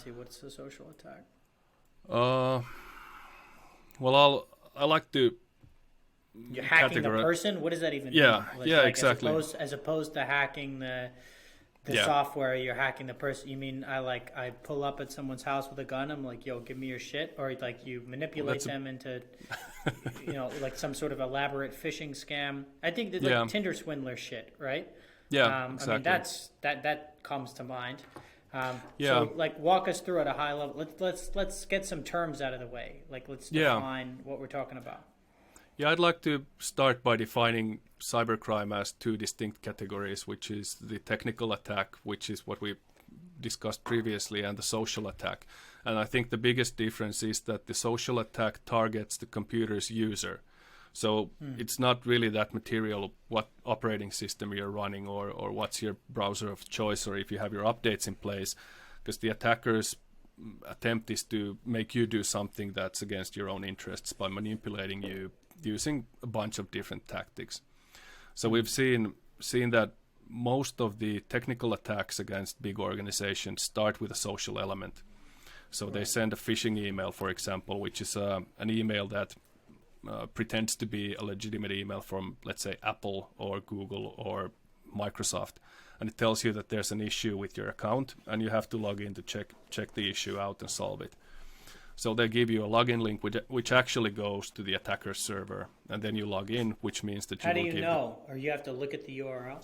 Antti? What's the social attack? Well, I like to You're hacking the person. What does that even mean? Exactly. As opposed to hacking the software, you're hacking the person. You mean I pull up at someone's house with a gun? I'm like, yo, give me your shit, or like you manipulate them into, like some sort of elaborate phishing scam. I think that like Tinder Swindler shit, right? Yeah, exactly. I mean that comes to mind. So like walk us through at a high level. Let's get some terms out of the way. Like let's define what we're talking about. Yeah, I'd like to start by defining cybercrime as two distinct categories, which is the technical attack, which is what we discussed previously, and the social attack. And I think the biggest difference is that the social attack targets the computer's user. So it's not really that material what operating system you're running or what's your browser of choice or if you have your updates in place, because the attacker's attempt is to make you do something that's against your own interests by manipulating you using a bunch of different tactics. So we've seen that most of the technical attacks against big organizations start with a social element. So they send a phishing email, for example, which is an email that pretends to be a legitimate email from, let's say, Apple or Google or Microsoft, and it tells you that there's an issue with your account and you have to log in to check the issue out and solve it. So they give you a login link which actually goes to the attacker's server, and then you log in, which means that How do you know? Or you have to look at the URL?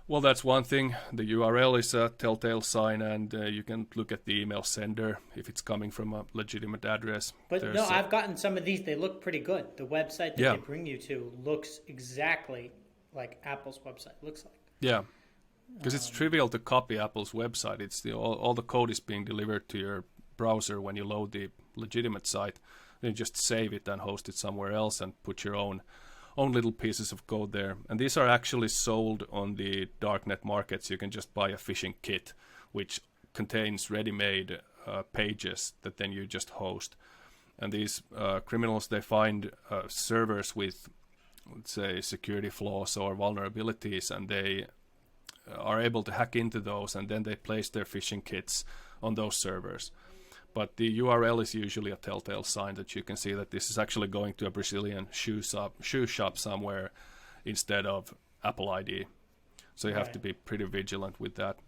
Well, that's one thing. The URL is a telltale sign, and you can look at the email sender if it's coming from a legitimate address. But I've gotten some of these. They look pretty good. The website that they bring you to looks exactly like Apple's website looks like. Yeah, because it's trivial to copy Apple's website. It's all the code is being delivered to your browser when you load the legitimate site. Then you just save it and host it somewhere else and put your own little pieces of code there. And these are actually sold on the darknet markets. You can just buy a phishing kit which contains ready-made pages that then you just host. And these criminals, they find servers with, let's say, security flaws or vulnerabilities, and they are able to hack into those, and then they place their phishing kits on those servers. But the URL is usually a telltale sign that you can see that this is actually going to a Brazilian shoe shop somewhere instead of Apple ID. So you have to be pretty vigilant with that.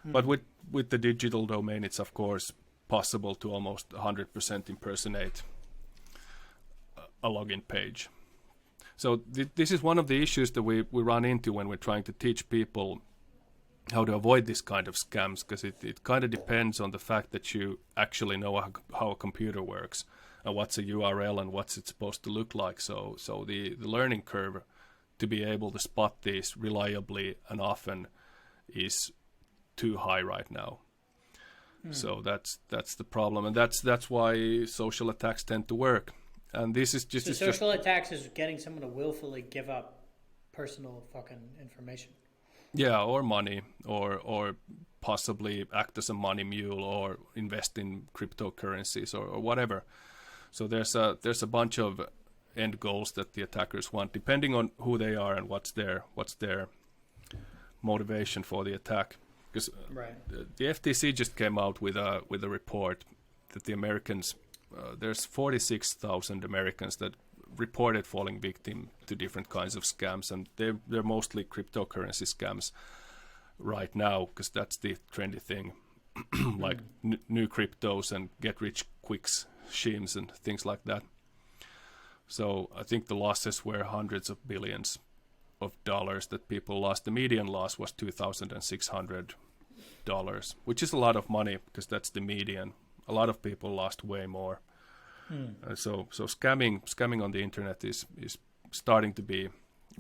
But with the digital domain, it's of course possible to almost 100% impersonate a login page. So this is one of the issues that we run into when we're trying to teach people how to avoid this kind of scams, because it kind of depends on the fact that you actually know how a computer works and what's a URL and what's it supposed to look like. So the learning curve to be able to spot these reliably and often is too high right now. So that's the problem, and that's why social attacks tend to work. And this is just social attacks is getting someone to willfully give up personal fucking information. Yeah, or money, or possibly act as a money mule, or invest in cryptocurrencies, or whatever. So there's a bunch of end goals that the attackers want, depending on who they are and what's their motivation for the attack. Because the FTC just came out with a report that the Americans, there's 46,000 Americans that reported falling victim to different kinds of scams, and they're mostly cryptocurrency scams right now, because that's the trendy thing, like new cryptos and get rich quick schemes and things like that. So I think the losses were hundreds of billions of dollars that people lost. The median loss was $2,600, which is a lot of money because that's the median. A lot of people lost way more. So scamming on the internet is starting to be a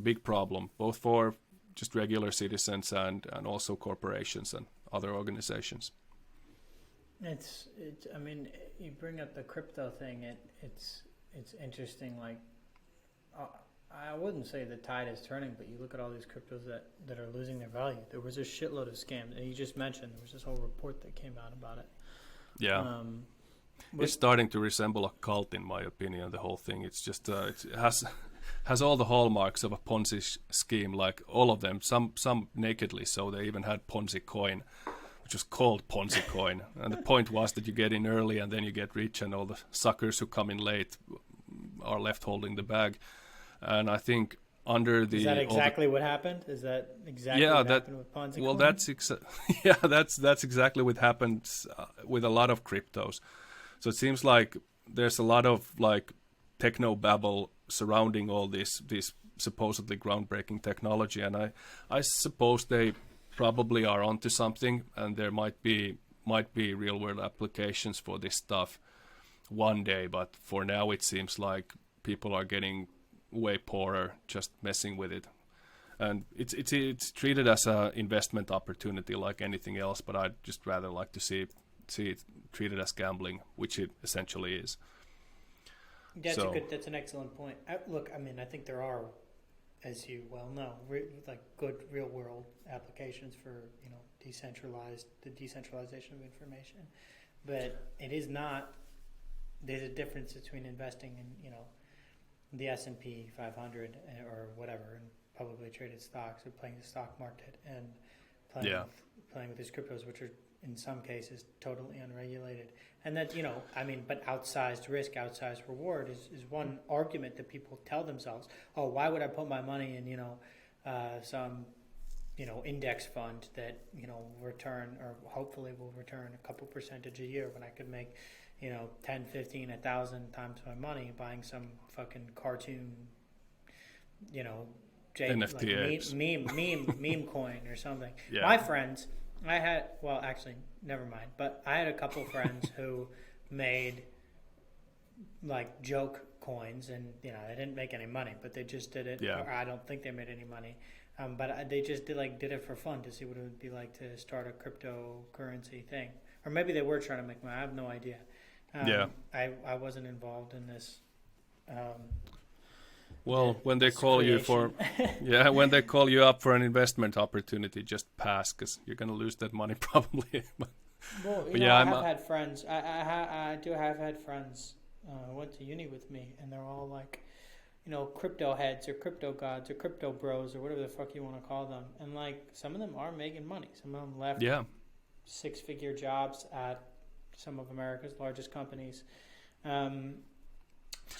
big problem, both for just regular citizens and also corporations and other organizations. It's I mean, you bring up the crypto thing. It's interesting. Like, I wouldn't say the tide is turning, but you look at all these cryptos that are losing their value. There was a shitload of scams, and you just mentioned there was this whole report that came out about it. Yeah. It's starting to resemble a cult, in my opinion. The whole thing. It's just it has all the hallmarks of a Ponzi scheme, like all of them. Some nakedly, so they even had Ponzi coin, which was called Ponzi coin. And the point was that you get in early and then you get rich, and all the suckers who come in late are left holding the bag. And I think under the... Is that exactly what happened? Is that exactly what happened with Ponzi coin? That's exactly what happens with a lot of cryptos. So it seems like there's a lot of like techno babble surrounding all this supposedly groundbreaking technology, and I suppose they probably are onto something, and there might be real world applications for this stuff one day, but for now it seems like people are getting way poorer just messing with it. And it's treated as an investment opportunity like anything else, but I'd just rather like to see it treated as gambling, which it essentially is. That's an excellent point. Look, I mean, I think there are, as you well know, like good real world applications for the decentralization of information, but it is not. There's a difference between investing in the S&P 500 or whatever, and publicly traded stocks, or playing the stock market, and playing with these cryptos, which are in some cases totally unregulated. And that, but outsized risk, outsized reward is one argument that people tell themselves. Oh, why would I put my money in, some, index fund that, return, or hopefully will return a couple percentage a year, when I could make, 10, 15, 1,000 times my money buying some fucking cartoon, NFT like meme coin or something. Yeah. My friends, actually, never mind. But I had a couple friends who made like joke coins, and they didn't make any money, but they just did it. Yeah. Or I don't think they made any money, but they just did it for fun to see what it would be like to start a cryptocurrency thing, or maybe they were trying to make money. I have no idea. I wasn't involved in this. Well, when they call you for, when they call you up for an investment opportunity, just pass, because you're going to lose that monny probably. Well, I have had friends. I do have had friends who went to uni with me, and they're all like, crypto heads or crypto gods or crypto bros or whatever the fuck you want to call them. And like, some of them are making money. Some of them left six-figure jobs at some of America's largest companies.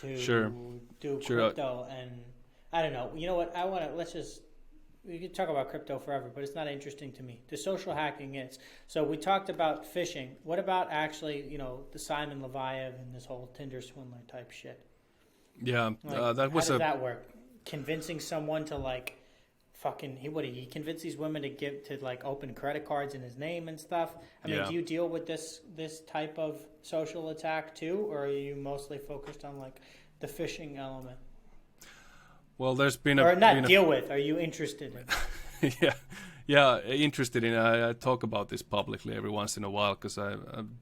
To do crypto, and I don't know. You know what? We could talk about crypto forever, but it's not interesting to me. The social hacking is. So we talked about phishing. What about actually, the Simon Leviev and this whole Tinder Swindler type shit? Yeah, Like, that was how does that work? Convincing someone to like, he convinced these women to open credit cards in his name and stuff. I mean, do you deal with this type of social attack too, or are you mostly focused on like the phishing element? Well, there's been Are you interested in? Interested in. I talk about this publicly every once in a while, because I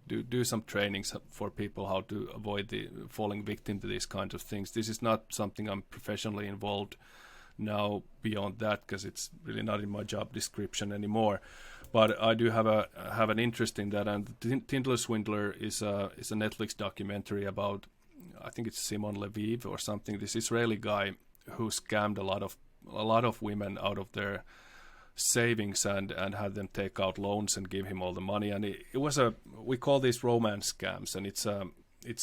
do some trainings for people how to avoid falling victim to these kinds of things. This is not something I'm professionally involved now beyond that, because it's really not in my job description anymore. But I do have an interest in that, and Tinder Swindler is a Netflix documentary about, I think it's Simon Leviev or something, this Israeli guy who scammed a lot of women out of their savings and had them take out loans and give him all the money. And it was we call these romance scams, and it's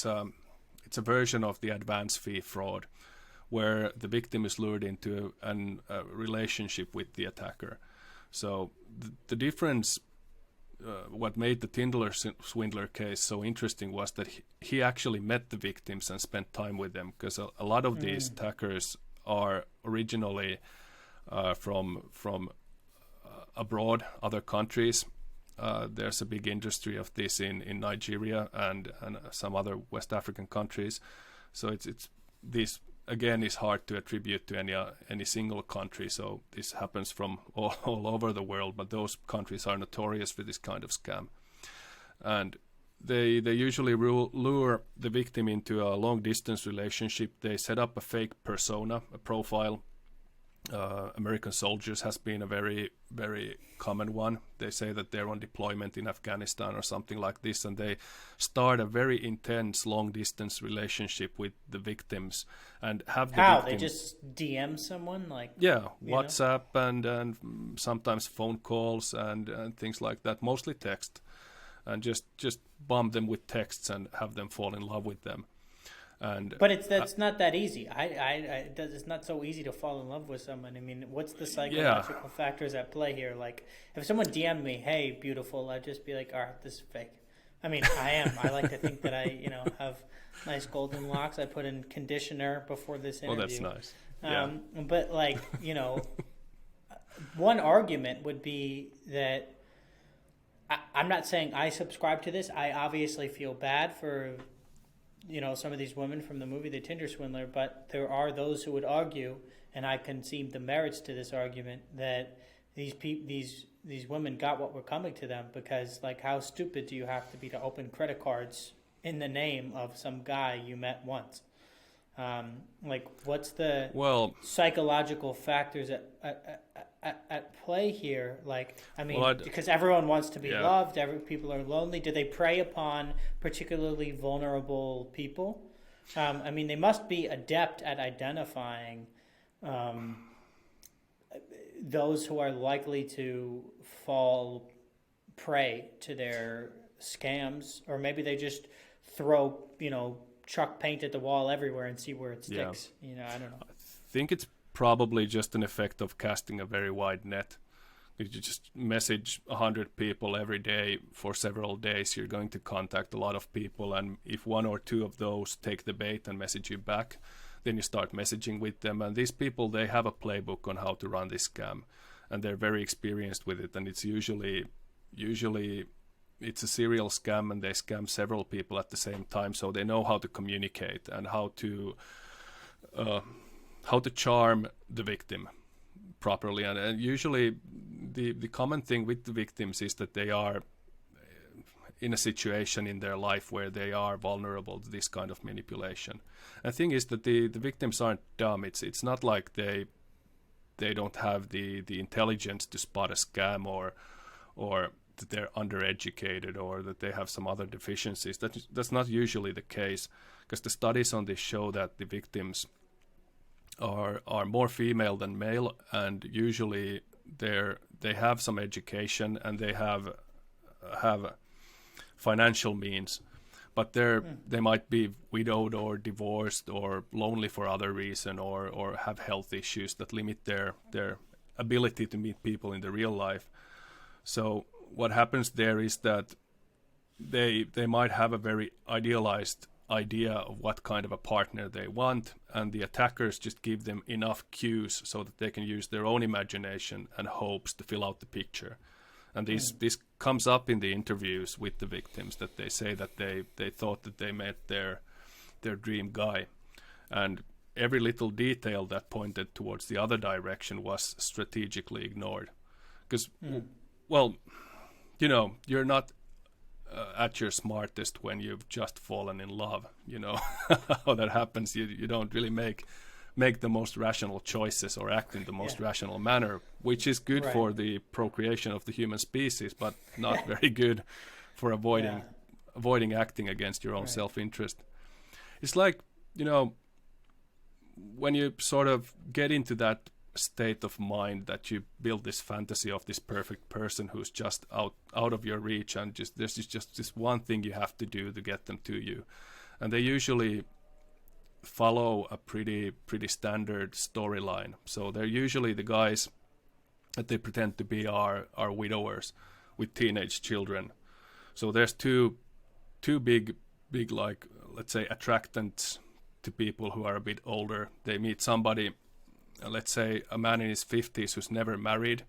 a version of the advance fee fraud, where the victim is lured into a relationship with the attacker. So the difference, what made the Tinder Swindler case so interesting, was that he actually met the victims and spent time with them, because a lot of these attackers are originally from abroad, other countries. There's a big industry of this in Nigeria and some other West African countries. So it's this again is hard to attribute to any single country. So this happens from all over the world, but those countries are notorious for this kind of scam. And they usually lure the victim into a long distance relationship. They set up a fake persona, a profile, American soldiers has been a very, very common one. They say that they're on deployment in Afghanistan or something like this, and they start a very intense long-distance relationship with the victims and have the How? victim... They just DM someone? Like, Yeah, WhatsApp and sometimes phone calls and things like that, mostly text, and just bomb them with texts and have them fall in love with them. But that's not that easy. It's not so easy to fall in love with someone. I mean, what's the psychological factors at play here? Like, if someone DM'd me, "Hey, beautiful," I'd just be like, "All right, this is fake." I mean, I am. I like to think that I, have nice golden locks. I put in conditioner before this interview. Oh, that's nice. Yeah. But like, one argument would be that I'm not saying I subscribe to this. I obviously feel bad for some of these women from the movie The Tinder Swindler, but there are those who would argue, and I concede the merits to this argument, that these women got what were coming to them, because like, how stupid do you have to be to open credit cards in the name of some guy you met once? Like, what's the psychological factors at play here? Like, I mean, because everyone wants to be loved, people are lonely. Do they prey upon particularly vulnerable people? I mean, they must be adept at identifying those who are likely to fall prey to their scams, or maybe they just throw, chuck paint at the wall everywhere and see where it sticks. I don't know. I think it's probably just an effect of casting a very wide net. If you just message 100 people every day for several days, you're going to contact a lot of people, and if one or two of those take the bait and message you back, then you start messaging with them. And these people, they have a playbook on how to run this scam, and they're very experienced with it. And it's usually it's a serial scam, and they scam several people at the same time, so they know how to communicate and how to charm the victim properly. And usually the common thing with the victims is that they are in a situation in their life where they are vulnerable to this kind of manipulation. And the thing is that the victims aren't dumb. It's not like they don't have the intelligence to spot a scam, or that they're undereducated, or that they have some other deficiencies. That's not usually the case, because the studies on this show that the victims are more female than male, and usually they have some education, and they have financial means, but they might be widowed or divorced or lonely for other reason, or have health issues that limit their ability to meet people in the real life. So what happens there is that they might have a very idealized idea of what kind of a partner they want, and the attackers just give them enough cues so that they can use their own imagination and hopes to fill out the picture. And this comes up in the interviews with the victims, that they say that they thought that they met their dream guy, and every little detail that pointed towards the other direction was strategically ignored. Because, you're not at your smartest when you've just fallen in love. How that happens. You don't really make the most rational choices or act in the most rational manner, which is good for the procreation of the human species, but not very good for avoiding acting against your own self-interest. It's like, when you sort of get into that state of mind that you build this fantasy of this perfect person who's just out of your reach, and there's just this one thing you have to do to get them to you, and they usually follow a pretty standard storyline. So they're usually the guys that they pretend to be are widowers with teenage children. So there's two big like, let's say, attractants to people who are a bit older. They meet somebody, let's say a man in his 50s who's never married.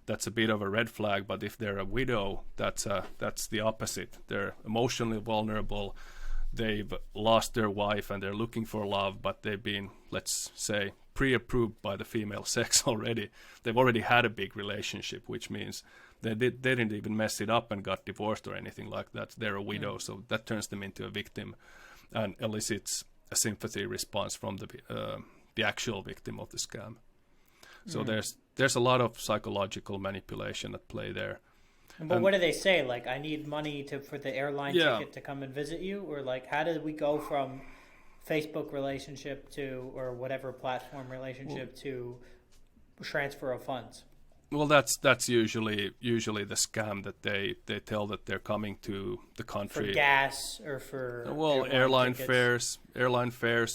That's a bit of a red flag. But if they're a widow, that's the opposite. They're emotionally vulnerable. They've lost their wife and they're looking for love, but they've been, let's say, pre-approved by the female sex already. They've already had a big relationship, which means they didn't even mess it up and got divorced or anything like that. They're a widow, so that turns them into a victim and elicits a sympathy response from the actual victim of the scam. So there's a lot of psychological manipulation at play there. But what do they say? Like, I need money for the airline ticket to come and visit you? Or like, how did we go from Facebook relationship to, or whatever platform relationship to transfer of funds? Well, that's usually the scam, that they tell that they're coming to the country for gas or for airline fares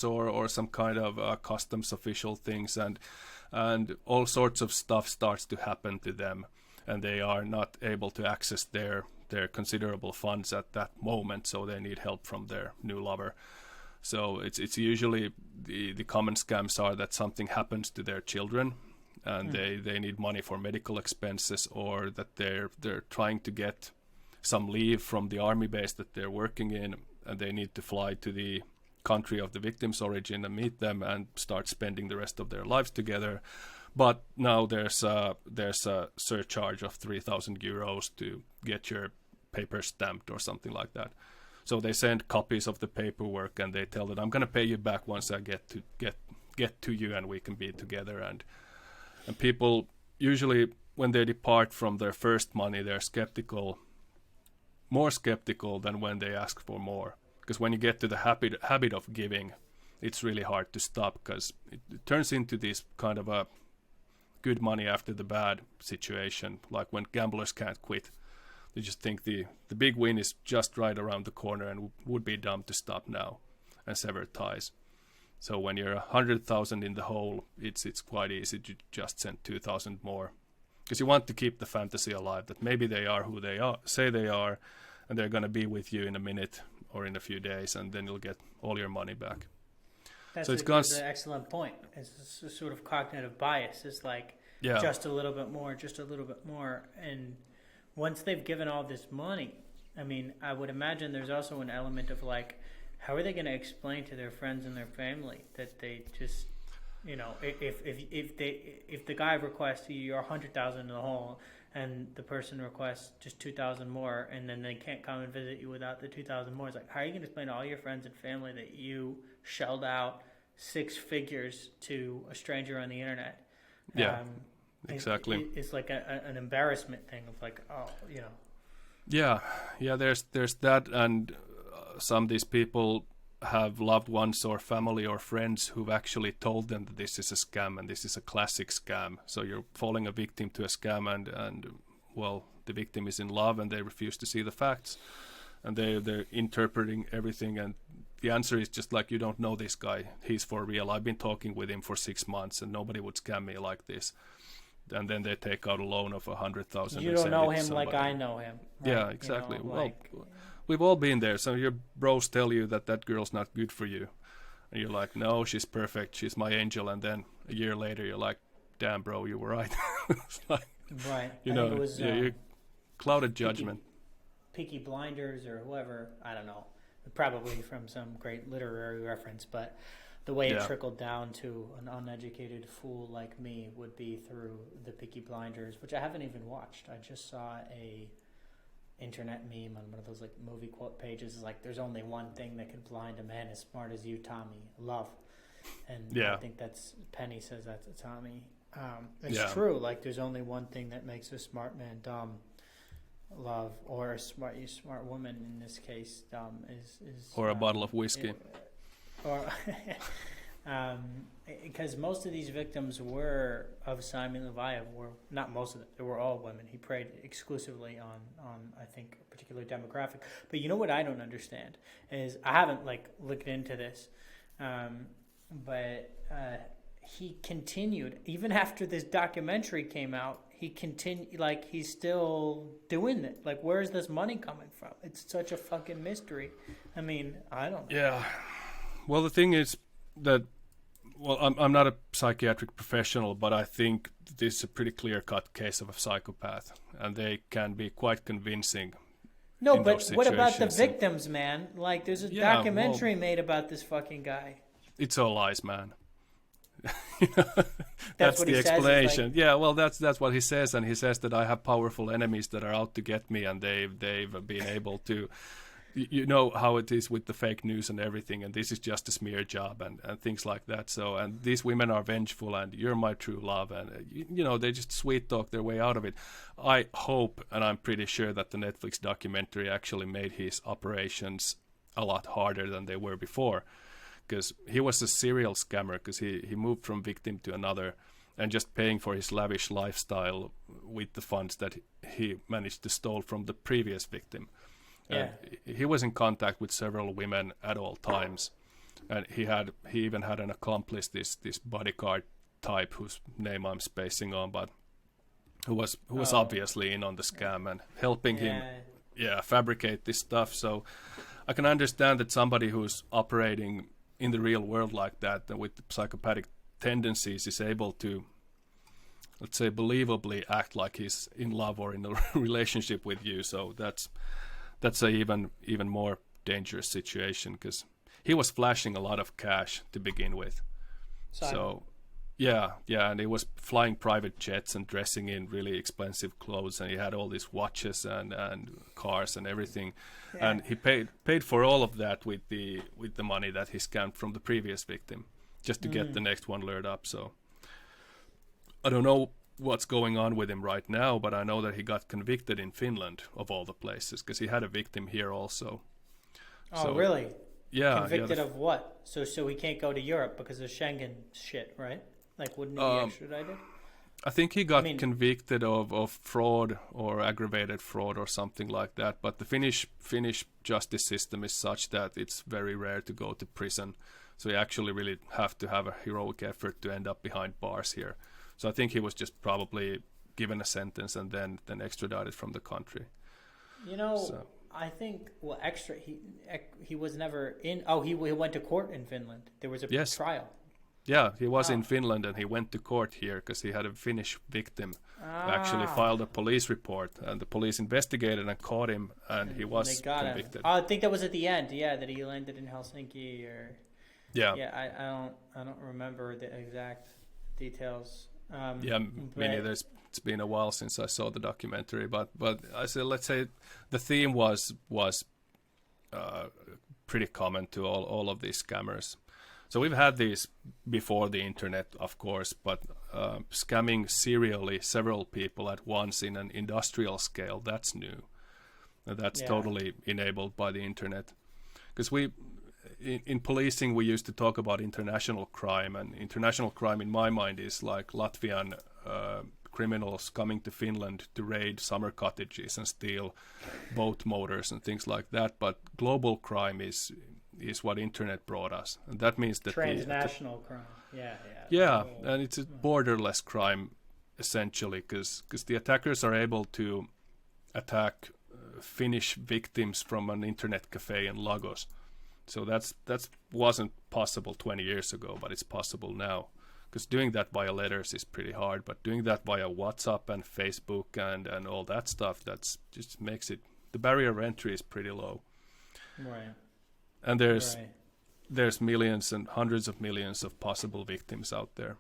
or some kind of customs official things, and all sorts of stuff starts to happen to them, and they are not able to access their considerable funds at that moment, so they need help from their new lover. So it's usually the common scams are that something happens to their children, and they need money for medical expenses, or that they're trying to get some leave from the army base that they're working in, and they need to fly to the country of the victim's origin and meet them and start spending the rest of their lives together. But now there's a surcharge of 3,000 euros to get your paper stamped or something like that. So they send copies of the paperwork, and they tell that I'm going to pay you back once I get to you and we can be together. And people usually, when they depart from their first money, they're more skeptical than when they ask for more. Because when you get to the habit of giving, it's really hard to stop, because it turns into this kind of a good money after the bad situation, like when gamblers can't quit. They just think the big win is just right around the corner, and would be dumb to stop now and sever ties. So when you're 100,000 in the hole, it's quite easy to just send 2,000 more, because you want to keep the fantasy alive that maybe they are who they say they are, and they're going to be with you in a minute or in a few days, and then you'll get all your money back. That's an excellent point. It's a sort of cognitive bias. It's like just a little bit more, just a little bit more. And once they've given all this money, I mean, I would imagine there's also an element of like, how are they going to explain to their friends and their family that they just, you know, if the guy requests you're 100,000 in the hole, and the person requests just 2,000 more, and then they can't come and visit you without the 2,000 more. It's like, how are you going to explain to all your friends and family that you shelled out 6 figures to a stranger on the internet? Yeah, exactly. It's like an embarrassment thing of like, oh, you know. Yeah. There's that, and some of these people have loved ones or family or friends who've actually told them that this is a scam, and this is a classic scam. So you're falling a victim to a scam, and well, the victim is in love and they refuse to see the facts, and they're interpreting everything, and the answer is just like, you don't know this guy, he's for real, I've been talking with him for 6 months and nobody would scam me like this. And then they take out a loan of 100,000. You don't know him like I know him. Right? Yeah, exactly. You know, well, we've all been there. So your bros tell you that girl's not good for you, and you're like, no, she's perfect, she's my angel. And then a year later, you're like, damn, bro, you were right. Like, right. You know, it was, you clouded judgment. Peaky Blinders or whoever, I don't know, probably from some great literary reference, but the way it trickled down to an uneducated fool like me would be through the Peaky Blinders, which I haven't even watched. I just saw a internet meme on one of those like movie quote pages. It's like, there's only one thing that could blind a man as smart as you, Tommy: love. And I think that's Penny says that to Tommy. It's true. Like, there's only one thing that makes a smart man dumb: love. Or a smart woman, in this case, dumb is or a bottle of whiskey. Because most of these victims were of Simon Leviav, were not most of them, they were all women. He preyed exclusively on I think a particular demographic. But you know what I don't understand is, I haven't like looked into this, but he continued even after this documentary came out. He continued, like, he's still doing it. Like, where is this money coming from? It's such a fucking mystery. I mean, I don't know. Yeah. Well, the thing is that, well, I'm not a psychiatric professional, but I think this is a pretty clear-cut case of a psychopath, and they can be quite convincing. No, but what about the victims, man? Like, there's a documentary made about this fucking guy. It's all lies, man. That's what the he explanation. Like... Yeah, well, that's what he says, and he says that I have powerful enemies that are out to get me, and they've been able to you know how it is with the fake news and everything, and this is just a smear job and things like that. So, and these women are vengeful, and you're my true love, and you know, they just sweet talk their way out of it. I hope, and I'm pretty sure that the Netflix documentary actually made his operations a lot harder than they were before, because he was a serial scammer, because he moved from victim to another and just paying for his lavish lifestyle with the funds that he managed to steal from the previous victim. Yeah. He was in contact with several women at all times, and he even had an accomplice, this bodyguard type whose name I'm spacing on, but who was obviously in on the scam and helping him fabricate this stuff. So I can understand that somebody who's operating in the real world like that and with psychopathic tendencies is able to, let's say, believably act like he's in love or in a relationship with you. So that's a even more dangerous situation, because he was flashing a lot of cash to begin with. So yeah, and he was flying private jets and dressing in really expensive clothes, and he had all these watches and cars and everything. Yeah. And he paid for all of that with the money that he scammed from the previous victim, just to get the next one lured up. So I don't know what's going on with him right now, but I know that he got convicted in Finland, of all the places, because he had a victim here also. Oh, really? Yeah. Convicted of what? So he can't go to Europe because of Schengen shit, right? Like, wouldn't he be extradited? I think he got convicted of fraud or aggravated fraud or something like that. But the Finnish justice system is such that it's very rare to go to prison. So you actually really have to have a heroic effort to end up behind bars here. So I think he was just probably given a sentence and then extradited from the country. You know, I think he was never in. Oh, he went to court in Finland. There was a trial. Yeah, he was in Finland, and he went to court here because he had a Finnish victim who actually filed a police report, and the police investigated and caught him, and he was convicted. I think that was at the end. Yeah, that he landed in Helsinki, or I don't remember the exact details. Me neither. It's been a while since I saw the documentary, but let's say the theme was pretty common to all of these scammers. So we've had these before the internet, of course, but scamming serially several people at once in an industrial scale, that's new. That's totally enabled by the internet. Because in policing, we used to talk about international crime, and international crime in my mind is like Latvian criminals coming to Finland to raid summer cottages and steal boat motors and things like that. But global crime is what internet brought us, and that means that transnational crime. And it's a borderless crime essentially, because the attackers are able to attack Finnish victims from an internet cafe in Lagos. So that wasn't possible 20 years ago, but it's possible now. Because doing that via letters is pretty hard, but doing that via WhatsApp and Facebook and all that stuff, that's just makes it, the barrier of entry is pretty low. Right. And there's millions and hundreds of millions of possible victims out there.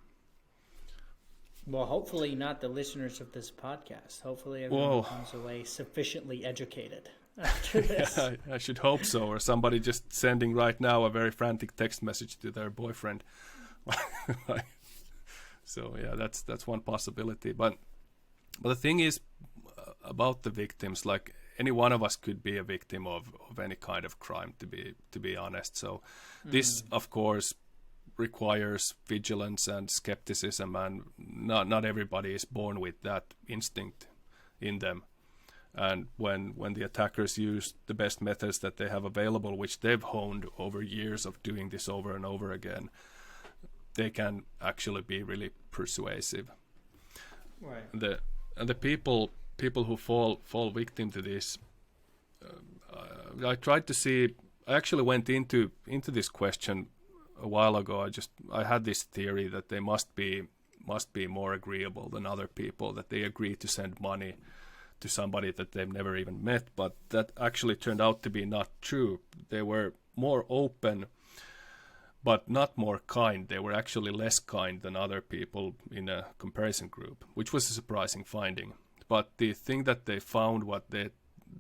Well, hopefully not the listeners of this podcast. Hopefully everyone comes away sufficiently educated after this. Yeah, I should hope so. Or somebody just sending right now a very frantic text message to their boyfriend. So yeah, that's one possibility. But the thing is about the victims, like any one of us could be a victim of any kind of crime, to be honest. So this, of course, requires vigilance and skepticism, and not everybody is born with that instinct in them. And when the attackers use the best methods that they have available, which they've honed over years of doing this over and over again, they can actually be really persuasive. Right. And the people who fall victim to this, I tried to see. I actually went into this question a while ago. I had this theory that they must be more agreeable than other people, that they agree to send money to somebody that they've never even met. But that actually turned out to be not true. They were more open, but not more kind. They were actually less kind than other people in a comparison group, which was a surprising finding. But the thing that they found, what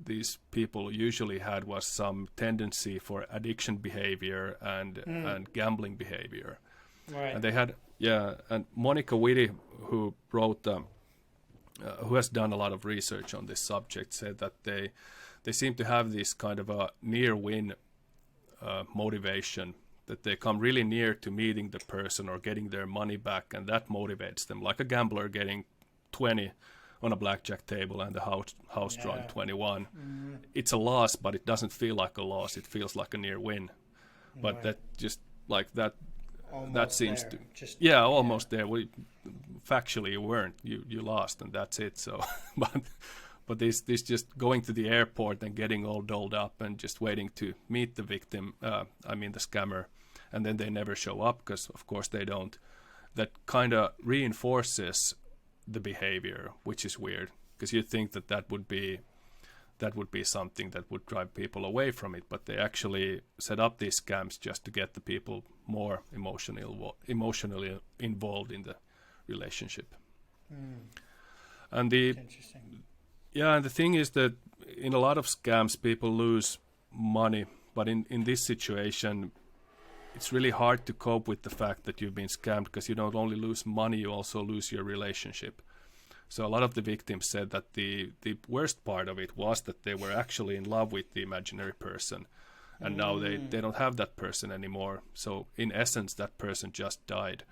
these people usually had was some tendency for addiction behavior and gambling behavior. Right. And they had, and Monica Whitty, who wrote, who has done a lot of research on this subject, said that they seem to have this kind of a near-win motivation, that they come really near to meeting the person or getting their money back, and that motivates them, like a gambler getting 20 on a blackjack table and the house drawing 21. It's a loss, but it doesn't feel like a loss. It feels like a near win. But that just like that, Almost that seems there. to Just, almost there. Factually you weren't. You lost, and that's it. So, but this just going to the airport and getting all dolled up and just waiting to meet the victim. I mean the scammer, and then they never show up because of course they don't. That kind of reinforces the behavior, which is weird, because you'd think that would be something that would drive people away from it, but they actually set up these scams just to get the people more emotionally involved in the relationship. And interesting. And the thing is that in a lot of scams people lose money, but in this situation it's really hard to cope with the fact that you've been scammed, because you don't only lose money, you also lose your relationship. So a lot of the victims said that the worst part of it was that they were actually in love with the imaginary person, and now they don't have that person anymore. So in essence, that person just died.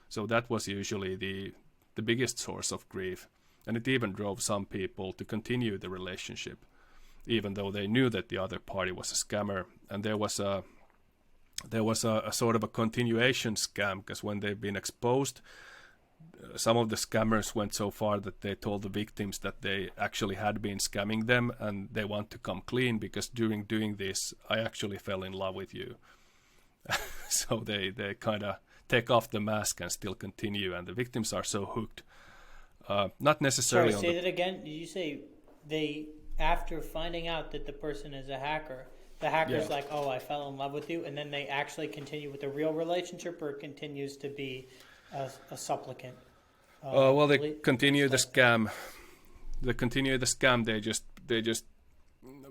So that was usually the biggest source of grief, and it even drove some people to continue the relationship, even though they knew that the other party was a scammer. And there was a sort of a continuation scam, because when they've been exposed, some of the scammers went so far that they told the victims that they actually had been scamming them and they want to come clean, because during doing this I actually fell in love with you. So they kind of take off the mask and still continue, and the victims are so hooked. Not necessarily. Sorry, say that again. Did you say they, after finding out that the person is a hacker, the hacker's like, oh, I fell in love with you, and then they actually continue with a real relationship, or it continues to be a supplicant? Well, they continue the scam. They continue the scam. They just.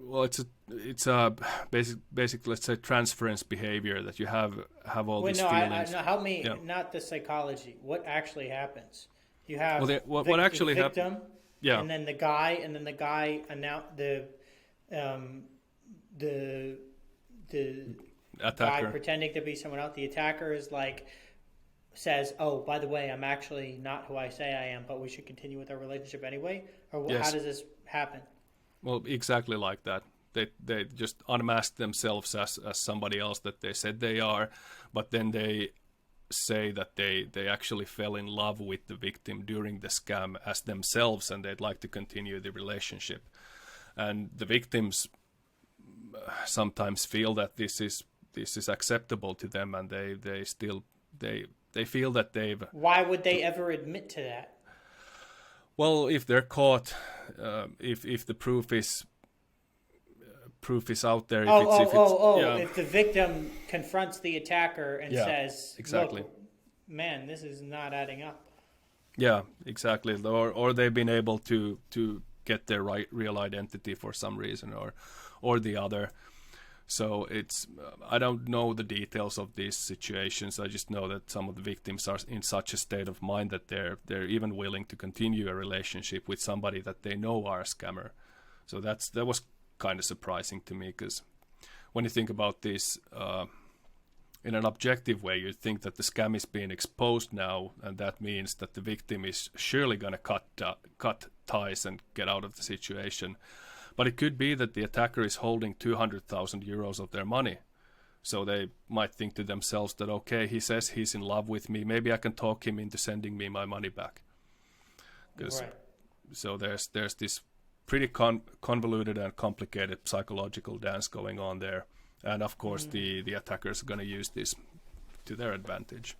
Well, it's a basic, let's say, transference behavior, that you have all these feelings. Help me. Not the psychology. What actually happens? You have what actually victim, yeah, and then the guy, the attacker. guy pretending to be someone else. The attacker is like, says, oh, by the way, I'm actually not who I say I am, but we should continue with our relationship anyway? Or how does this happen? Well, exactly like that. They just unmask themselves as somebody else that they said they are, but then they say that they actually fell in love with the victim during the scam as themselves, and they'd like to continue the relationship. And the victims sometimes feel that this is acceptable to them, and they still feel that they've. Why would they ever admit to that? Well, if they're caught, if the proof is out there. If the victim confronts the attacker and says, exactly, look, man, this is not adding up. Yeah, exactly. Or they've been able to get their real identity for some reason or the other. So it's I don't know the details of these situations. I just know that some of the victims are in such a state of mind that they're even willing to continue a relationship with somebody that they know are a scammer. So that was kind of surprising to me, because when you think about this in an objective way, you think that the scam is being exposed now, and that means that the victim is surely going to cut ties and get out of the situation. But it could be that the attacker is holding 200,000 euros of their money. So they might think to themselves that, okay, he says he's in love with me, maybe I can talk him into sending me my money back. Right. So there's this pretty convoluted and complicated psychological dance going on there. And of course the attackers are going to use this to their advantage.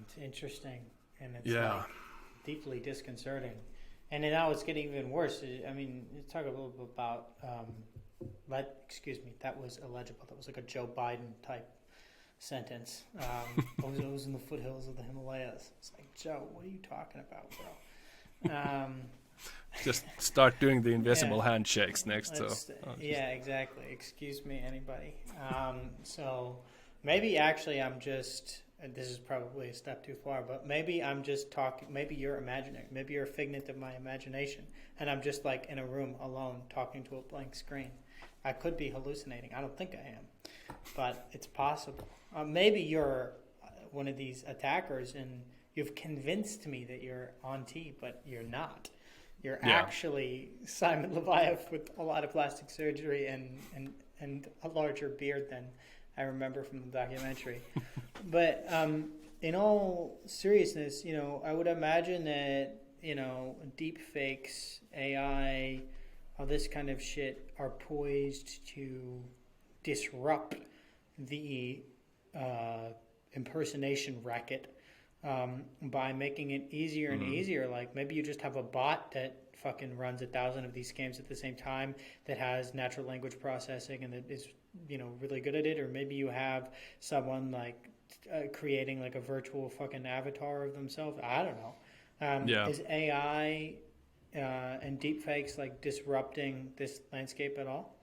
It's interesting, and it's like deeply disconcerting. And now it's getting even worse. I mean, let's talk a little bit about, that was illegible. That was like a Joe Biden type sentence. I was in the foothills of the Himalayas. It's like, Joe, what are you talking about, bro? just start doing the invisible Yeah. handshakes next. Yeah, exactly. Excuse me, anybody. So maybe actually I'm just, and this is probably a step too far, but maybe I'm just talking, maybe you're imaginary, maybe you're a figment of my imagination, and I'm just like in a room alone talking to a blank screen. I could be hallucinating. I don't think I am, but it's possible. Maybe you're one of these attackers and you've convinced me that you're Antti, but you're not. You're actually Simon Leviath with a lot of plastic surgery and a larger beard than I remember from the documentary. But in all seriousness, I would imagine that, deep fakes, AI, all this kind of shit are poised to disrupt the impersonation racket by making it easier and easier. Like maybe you just have a bot that fucking runs 1,000 of these scams at the same time that has natural language processing and that is really good at it. Or maybe you have someone like creating like a virtual fucking avatar of themselves. I don't know. Is AI and deepfakes like disrupting this landscape at all?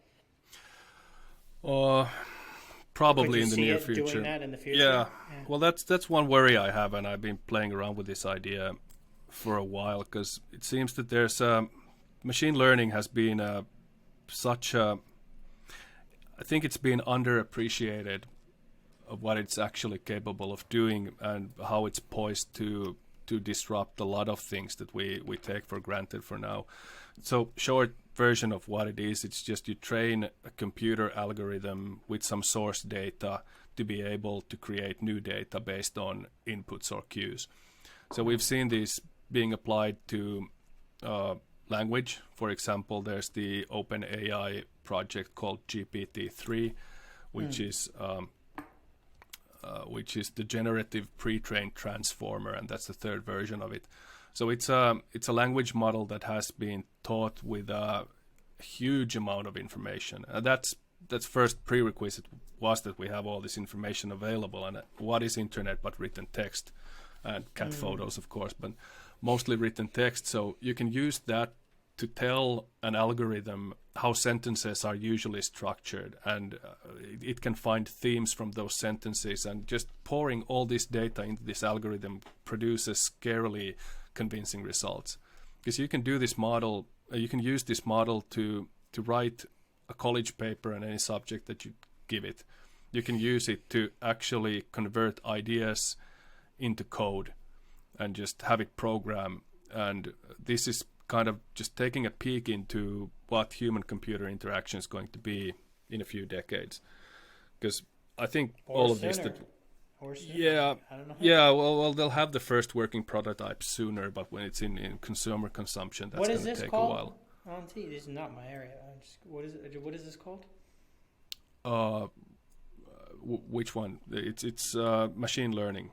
Probably in the near future. Doing that in the future? Yeah. Well, that's one worry I have, and I've been playing around with this idea for a while because it seems that there's machine learning has been I think it's been underappreciated of what it's actually capable of doing and how it's poised to disrupt a lot of things that we take for granted for now. So short version of what it is, it's just you train a computer algorithm with some source data to be able to create new data based on inputs or cues. So we've seen this being applied to language. For example, there's the OpenAI project called GPT-3, which is the generative pre-trained transformer, and that's the third version of it. So it's a language model that has been taught with a huge amount of information. That's first prerequisite was that we have all this information available. And what is internet but written text and cat photos, of course, but mostly written text. So you can use that to tell an algorithm how sentences are usually structured, and it can find themes from those sentences, and just pouring all this data into this algorithm produces scarily convincing results. Because you can do this model, you can use this model to write a college paper on any subject that you give it. You can use it to actually convert ideas into code and just have it program. And this is kind of just taking a peek into what human-computer interaction is going to be in a few decades. Because I think all of this that well they'll have the first working prototype sooner, but when it's in consumer consumption, that's going to take a while. Antti, this is not my area. What is this called? Which one? It's machine learning,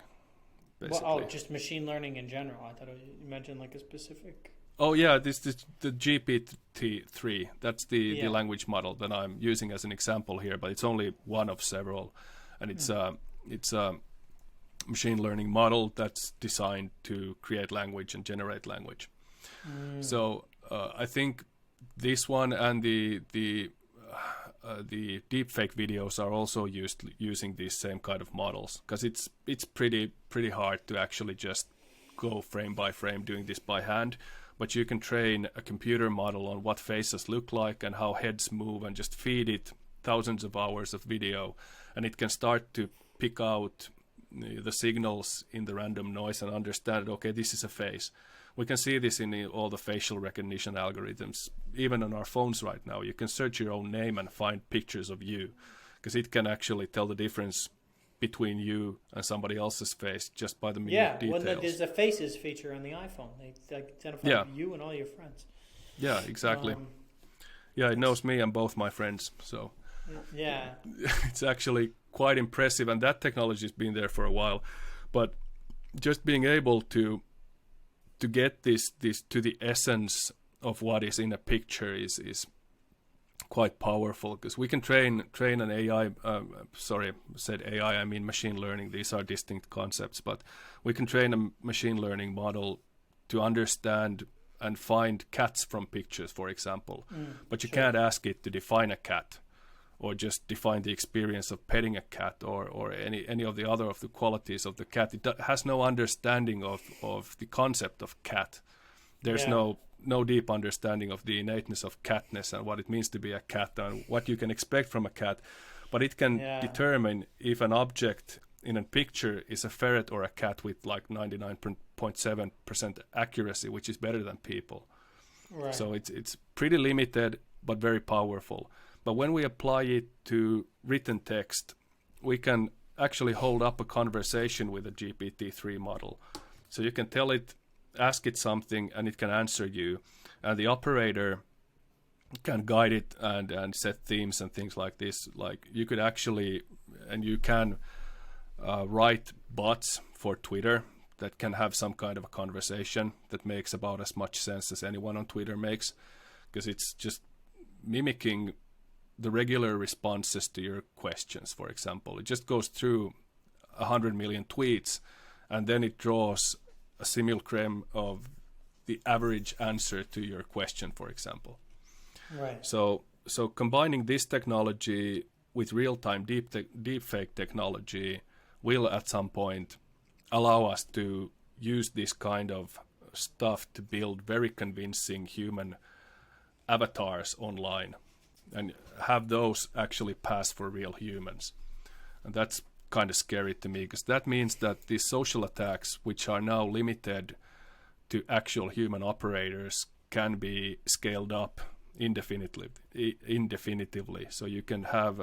basically. Well, just machine learning in general. I thought you mentioned like a specific. Oh yeah, this the GPT-3. That's the language model that I'm using as an example here, but it's only one of several, and it's a machine learning model that's designed to create language and generate language. So I think this one and the deepfake videos are also using these same kind of models, because it's pretty hard to actually just go frame by frame doing this by hand. But you can train a computer model on what faces look like and how heads move, and just feed it thousands of hours of video, and it can start to pick out the signals in the random noise and understand, okay, this is a face. We can see this in all the facial recognition algorithms. Even on our phones right now, you can search your own name and find pictures of you, because it can actually tell the difference between you and somebody else's face just by the mere details. Yeah, there's a faces feature on the iPhone. They identify you and all your friends. Yeah, exactly. It knows me and both my friends. So yeah, it's actually quite impressive, and that technology has been there for a while. But just being able to get this to the essence of what is in a picture is quite powerful, because we can train an AI. Said AI, I mean machine learning. These are distinct concepts, but we can train a machine learning model to understand and find cats from pictures, for example. But you can't ask it to define a cat, or just define the experience of petting a cat, or any of the other of the qualities of the cat. It has no understanding of the concept of cat. There's no deep understanding of the innateness of catness and what it means to be a cat and what you can expect from a cat. But it can determine if an object in a picture is a ferret or a cat with like 99.7% accuracy, which is better than people. Right. So it's pretty limited, but very powerful. But when we apply it to written text, we can actually hold up a conversation with a GPT-3 model. So you can tell it, ask it something, and it can answer you. And the operator can guide it and set themes and things like this. Like you could actually, and you can write bots for Twitter that can have some kind of a conversation that makes about as much sense as anyone on Twitter makes, because it's just mimicking the regular responses to your questions, for example. It just goes through 100 million tweets, and then it draws a simulacrum of the average answer to your question, for example. Right. So combining this technology with real-time deepfake technology will at some point allow us to use this kind of stuff to build very convincing human avatars online and have those actually pass for real humans. And that's kind of scary to me, because that means that these social attacks, which are now limited to actual human operators, can be scaled up indefinitely. So you can have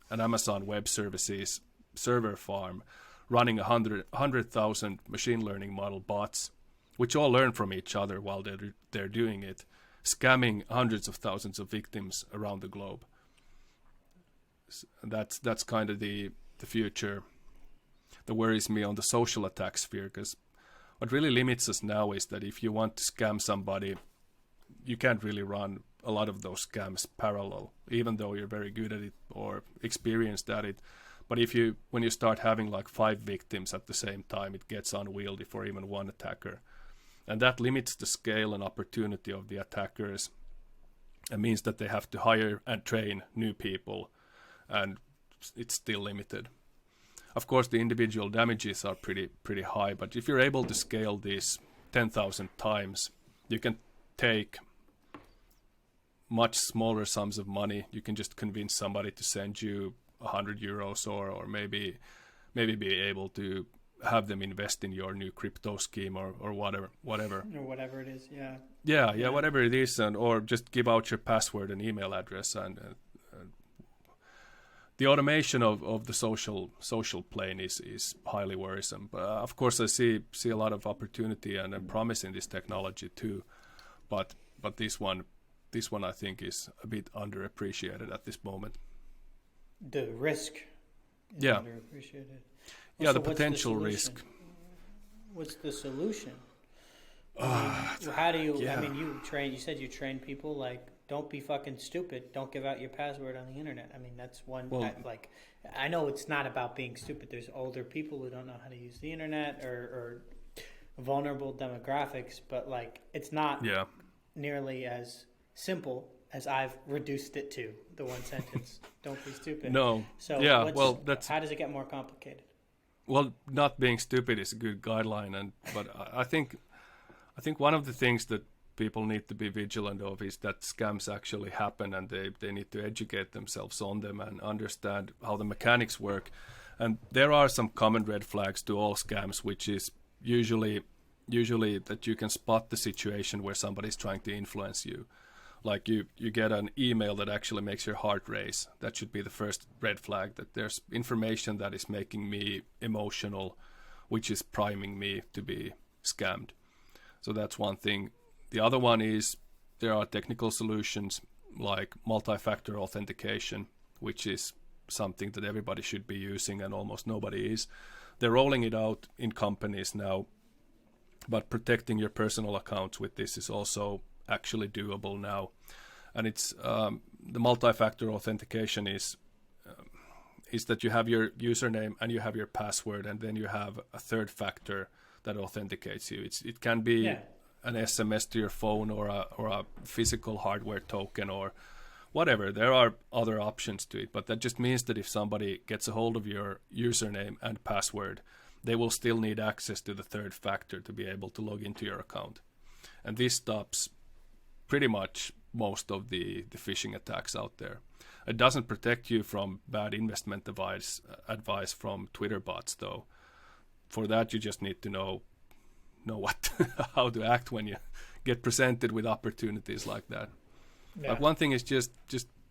an Amazon Web Services server farm running 100,000 machine learning model bots, which all learn from each other while they're doing it, scamming hundreds of thousands of victims around the globe. That's kind of the future that worries me on the social attack sphere, because what really limits us now is that if you want to scam somebody, you can't really run a lot of those scams parallel, even though you're very good at it or experienced at it. But when you start having like 5 victims at the same time, it gets unwieldy for even one attacker. And that limits the scale and opportunity of the attackers. It means that they have to hire and train new people, and it's still limited. Of course, the individual damages are pretty high, but if you're able to scale these 10,000 times, you can take much smaller sums of money. You can just convince somebody to send you 100 euros or maybe be able to have them invest in your new crypto scheme or whatever. Or whatever it is, yeah. Yeah, whatever it is, or just give out your password and email address. And the automation of the social plane is highly worrisome. But of course, I see a lot of opportunity and promise in this technology too. But this one I think is a bit underappreciated at this moment. The risk is underappreciated. Yeah, the potential risk. What's the solution? How do you? I mean, you said you train people, like, don't be fucking stupid. Don't give out your password on the internet. I mean, that's one. I know it's not about being stupid. There's older people who don't know how to use the internet or vulnerable demographics, but like, it's not nearly as simple as I've reduced it to the one sentence. Don't be stupid. No. So how does it get more complicated? Well, not being stupid is a good guideline, but I think one of the things that people need to be vigilant of is that scams actually happen, and they need to educate themselves on them and understand how the mechanics work. And there are some common red flags to all scams, which is usually that you can spot the situation where somebody's trying to influence you. Like you get an email that actually makes your heart race. That should be the first red flag, that there's information that is making me emotional, which is priming me to be scammed. So that's one thing. The other one is there are technical solutions like multi-factor authentication, which is something that everybody should be using and almost nobody is. They're rolling it out in companies now, but protecting your personal accounts with this is also actually doable now. And it's the multi-factor authentication is that you have your username and you have your password, and then you have a third factor that authenticates you. It can be an SMS to your phone or a physical hardware token or whatever. There are other options to it, but that just means that if somebody gets a hold of your username and password, they will still need access to the third factor to be able to log into your account. And this stops pretty much most of the phishing attacks out there. It doesn't protect you from bad investment advice from Twitter bots, though. For that, you just need to know what how to act when you get presented with opportunities like that. Yeah. Like one thing is just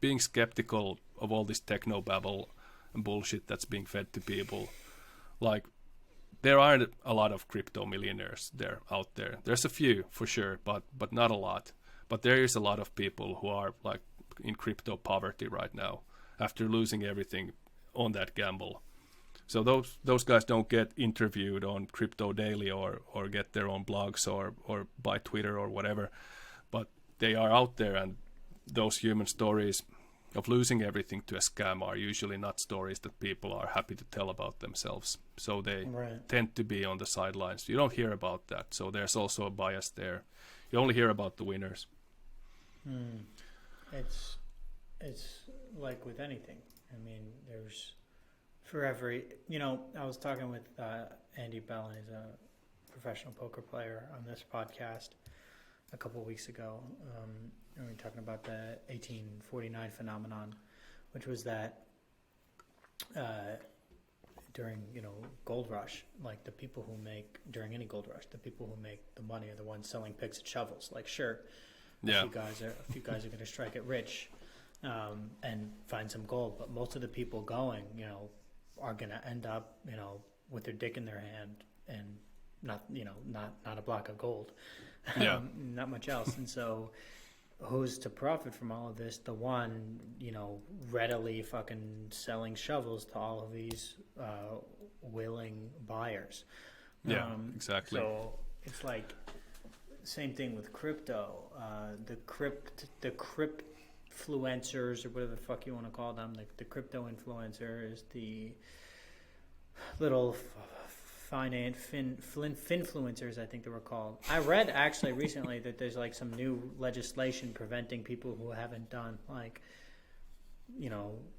being skeptical of all this techno babble and bullshit that's being fed to people. Like, there aren't a lot of crypto millionaires out there. There's a few for sure, but not a lot. But there is a lot of people who are like in crypto poverty right now after losing everything on that gamble. So those guys don't get interviewed on Crypto Daily or get their own blogs or by Twitter or whatever. But they are out there, and those human stories of losing everything to a scam are usually not stories that people are happy to tell about themselves. So they tend to be on the sidelines. You don't hear about that. So there's also a bias there. You only hear about the winners. It's like with anything. I mean, there's for every, I was talking with Andy Bell, and he's a professional poker player, on this podcast a couple of weeks ago. And we were talking about the 1849 phenomenon, which was that during, gold rush, like the people who make, during any gold rush, the people who make the money are the ones selling picks and shovels. Like, sure, a few guys are going to strike it rich and find some gold, but most of the people going, are going to end up, with their dick in their hand and not a block of gold, not much else. And so, who's to profit from all of this? The one, readily fucking selling shovels to all of these willing buyers. Yeah, exactly. So it's like same thing with crypto. The cryptfluencers, or whatever the fuck you want to call them. Like the crypto influencer is the little finfluencers, I think they were called. I read actually recently that there's like some new legislation preventing people who haven't done like,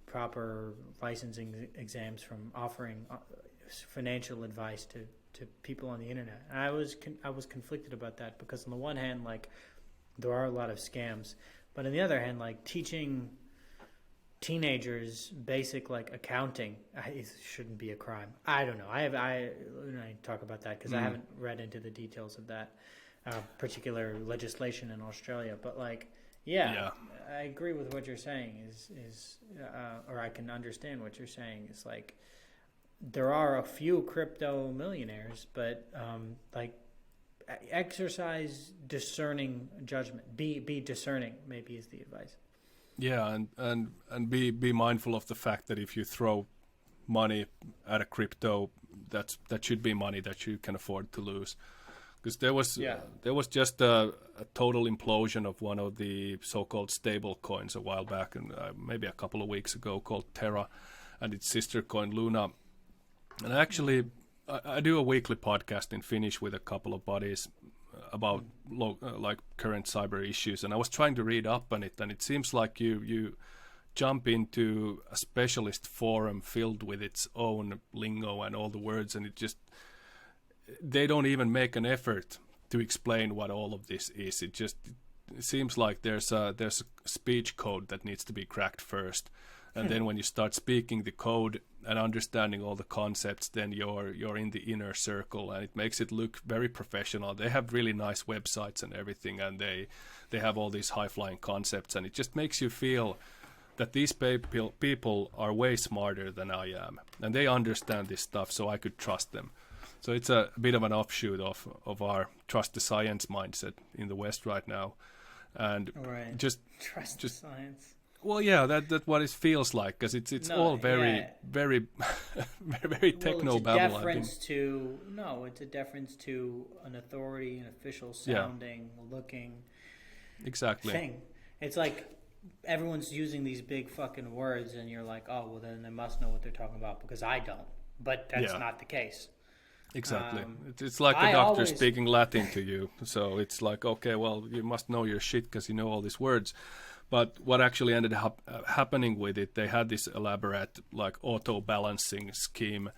proper licensing exams from offering financial advice to people on the internet. And I was conflicted about that, because on the one hand, like, there are a lot of scams, but on the other hand, like, teaching teenagers basic like accounting, it shouldn't be a crime. I don't know. I talk about that because I haven't read into the details of that particular legislation in Australia. But like, I agree with what you're saying. Or I can understand what you're saying. Is like there are a few crypto millionaires, but like exercise discerning judgment. Be discerning. Maybe is the advice. Yeah, and be mindful of the fact that if you throw money at a crypto, that should be money that you can afford to lose. Because there was just a total implosion of one of the so-called stable coins a while back, and maybe a couple of weeks ago, called Terra, and its sister coin Luna. And actually, I do a weekly podcast in Finnish with a couple of buddies about like current cyber issues, and I was trying to read up on it, and it seems like you jump into a specialist forum filled with its own lingo and all the words, and they don't even make an effort to explain what all of this is. It seems like there's a speech code that needs to be cracked first, and then when you start speaking the code and understanding all the concepts, then you're in the inner circle, and it makes it look very professional. They have really nice websites and everything, and they have all these high-flying concepts, and it just makes you feel that these people are way smarter than I am, and they understand this stuff, so I could trust them. So it's a bit of an offshoot of our trust the science mindset in the West right now, and just trust the science. Well, yeah, that's what it feels like, because it's all very, very, very techno babble. It's a deference to an authority, an official sounding, looking thing. It's like everyone's using these big fucking words, and you're like, oh, well, then they must know what they're talking about, because I don't. But that's not the case. Exactly. It's like a I doctor always speaking Latin to you. So it's like, okay, well, you must know your shit because you know all these words. But what actually ended up happening with it, they had this elaborate like auto-balancing scheme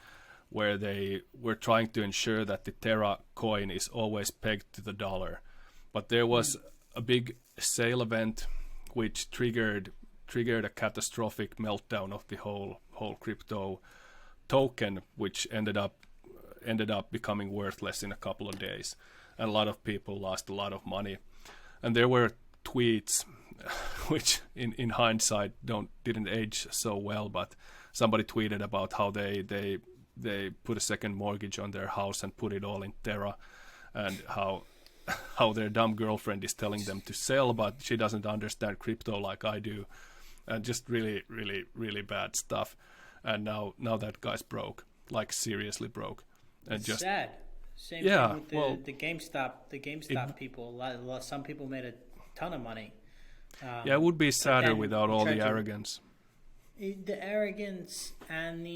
where they were trying to ensure that the Terra coin is always pegged to the dollar. But there was a big sale event which triggered a catastrophic meltdown of the whole crypto token, which ended up becoming worthless in a couple of days, and a lot of people lost a lot of money. And there were tweets which in hindsight didn't age so well, but somebody tweeted about how they put a second mortgage on their house and put it all in Terra, and how their dumb girlfriend is telling them to sell, but she doesn't understand crypto like I do, and just really, really, really bad stuff. And now that guy's broke, like seriously broke. And it's just sad. Same yeah, thing with the GameStop people. Some people made a ton of money. Yeah, it would be sadder without all the arrogance. The arrogance and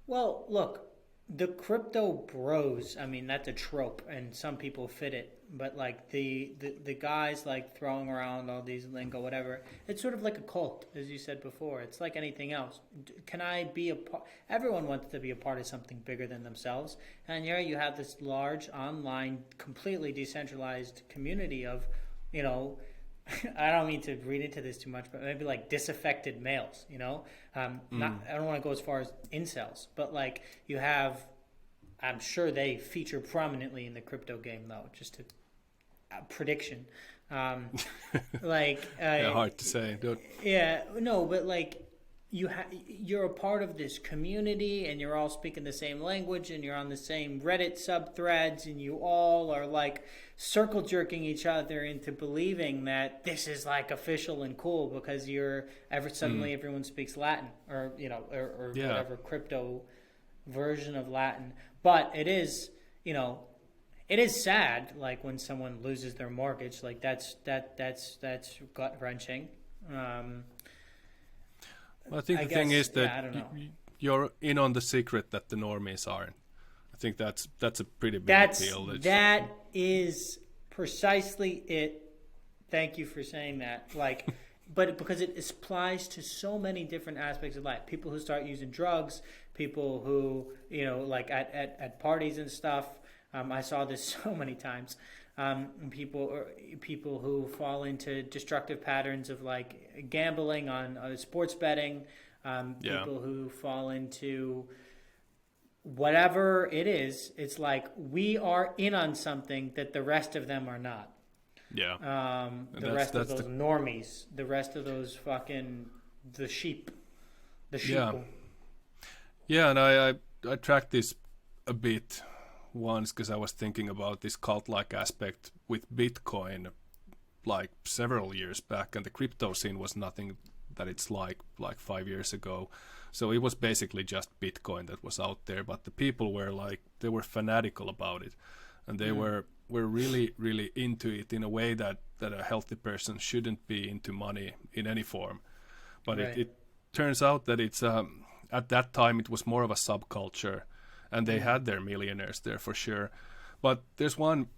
well, look, the crypto bros, I mean, that's a trope and some people fit it, but like the guys like throwing around all these lingo, whatever, it's sort of like a cult, as you said before. It's like anything else. Can I be a part? Everyone wants to be a part of something bigger than themselves. And here you have this large online, completely decentralized community of, you know, I don't mean to read into this too much, but maybe like disaffected males, you know, I don't want to go as far as incels, but like you have, I'm sure they feature prominently in the crypto game though, just a prediction. Yeah, hard to say. Yeah, no, but like you're a part of this community and you're all speaking the same language and you're on the same Reddit subthreads and you all are like circle jerking each other into believing that this is like official and cool because suddenly everyone speaks Latin or whatever crypto version of Latin. But it is, it is sad, like when someone loses their mortgage, like that's gut wrenching. Well, I think the thing is that you're in on the secret that the normies aren't. I think that's a pretty big deal. That is precisely it. Thank you for saying that. Like, but because it applies to so many different aspects of life. People who start using drugs, people who, like at parties and stuff. I saw this so many times. People who fall into destructive patterns of like gambling on sports betting. People who fall into whatever it is. It's like we are in on something that the rest of them are not. Yeah. The rest of those normies, the rest of those the sheep. Yeah, and I tracked this a bit once because I was thinking about this cult-like aspect with Bitcoin like several years back, and the crypto scene was nothing that it's like 5 years ago. So it was basically just Bitcoin that was out there, but the people were like, they were fanatical about it, and they were really, really into it in a way that a healthy person shouldn't be into money in any form. But right. it turns out that it's at that time it was more of a subculture, and they had their millionaires there for sure. But there's one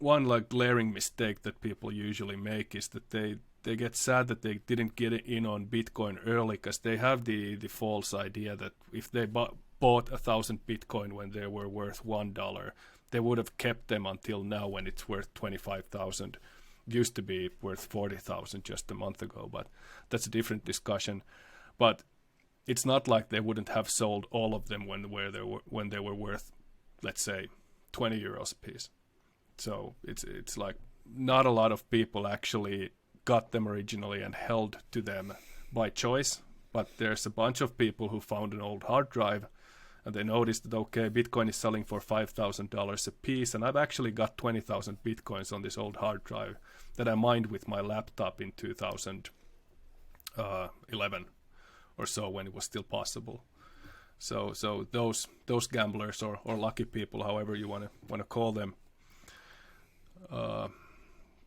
like glaring mistake that people usually make is that they get sad that they didn't get in on Bitcoin early, because they have the false idea that if they bought 1,000 Bitcoin when they were worth $1, they would have kept them until now when it's worth 25,000. It used to be worth 40,000 just a month ago, but that's a different discussion. But it's not like they wouldn't have sold all of them when they were worth, let's say, 20 euros a piece. So it's like not a lot of people actually got them originally and held to them by choice, but there's a bunch of people who found an old hard drive and they noticed that, okay, Bitcoin is selling for $5,000 a piece, and I've actually got 20,000 Bitcoins on this old hard drive that I mined with my laptop in 2011 or so, when it was still possible. So those gamblers or lucky people, however you want to call them,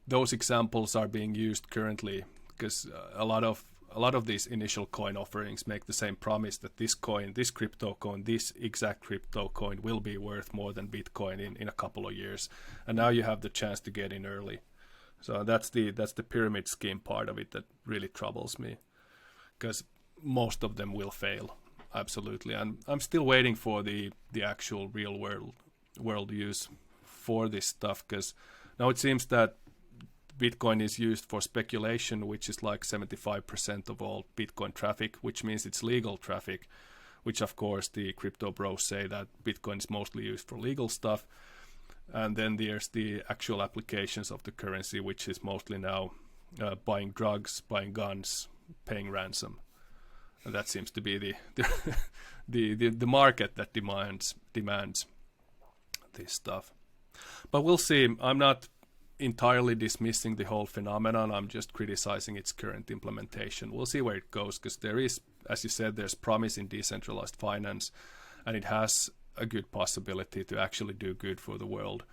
those examples are being used currently because a lot of a lot of these initial coin offerings make the same promise that this coin, this crypto coin, this exact crypto coin will be worth more than Bitcoin in a couple of years. And now you have the chance to get in early. So that's the pyramid scheme part of it that really troubles me, because most of them will fail, absolutely. And I'm still waiting for the actual real world use for this stuff, because now it seems that Bitcoin is used for speculation, which is like 75% of all Bitcoin traffic, which means it's legal traffic, which of course the crypto bros say that Bitcoin is mostly used for legal stuff. And then there's the actual applications of the currency, which is mostly now buying drugs, buying guns, paying ransom. And that seems to be the market that demands this stuff. But we'll see. I'm not entirely dismissing the whole phenomenon. I'm just criticizing its current implementation. We'll see where it goes, because there is, as you said, there's promise in decentralized finance, and it has a good possibility to actually do good for the world.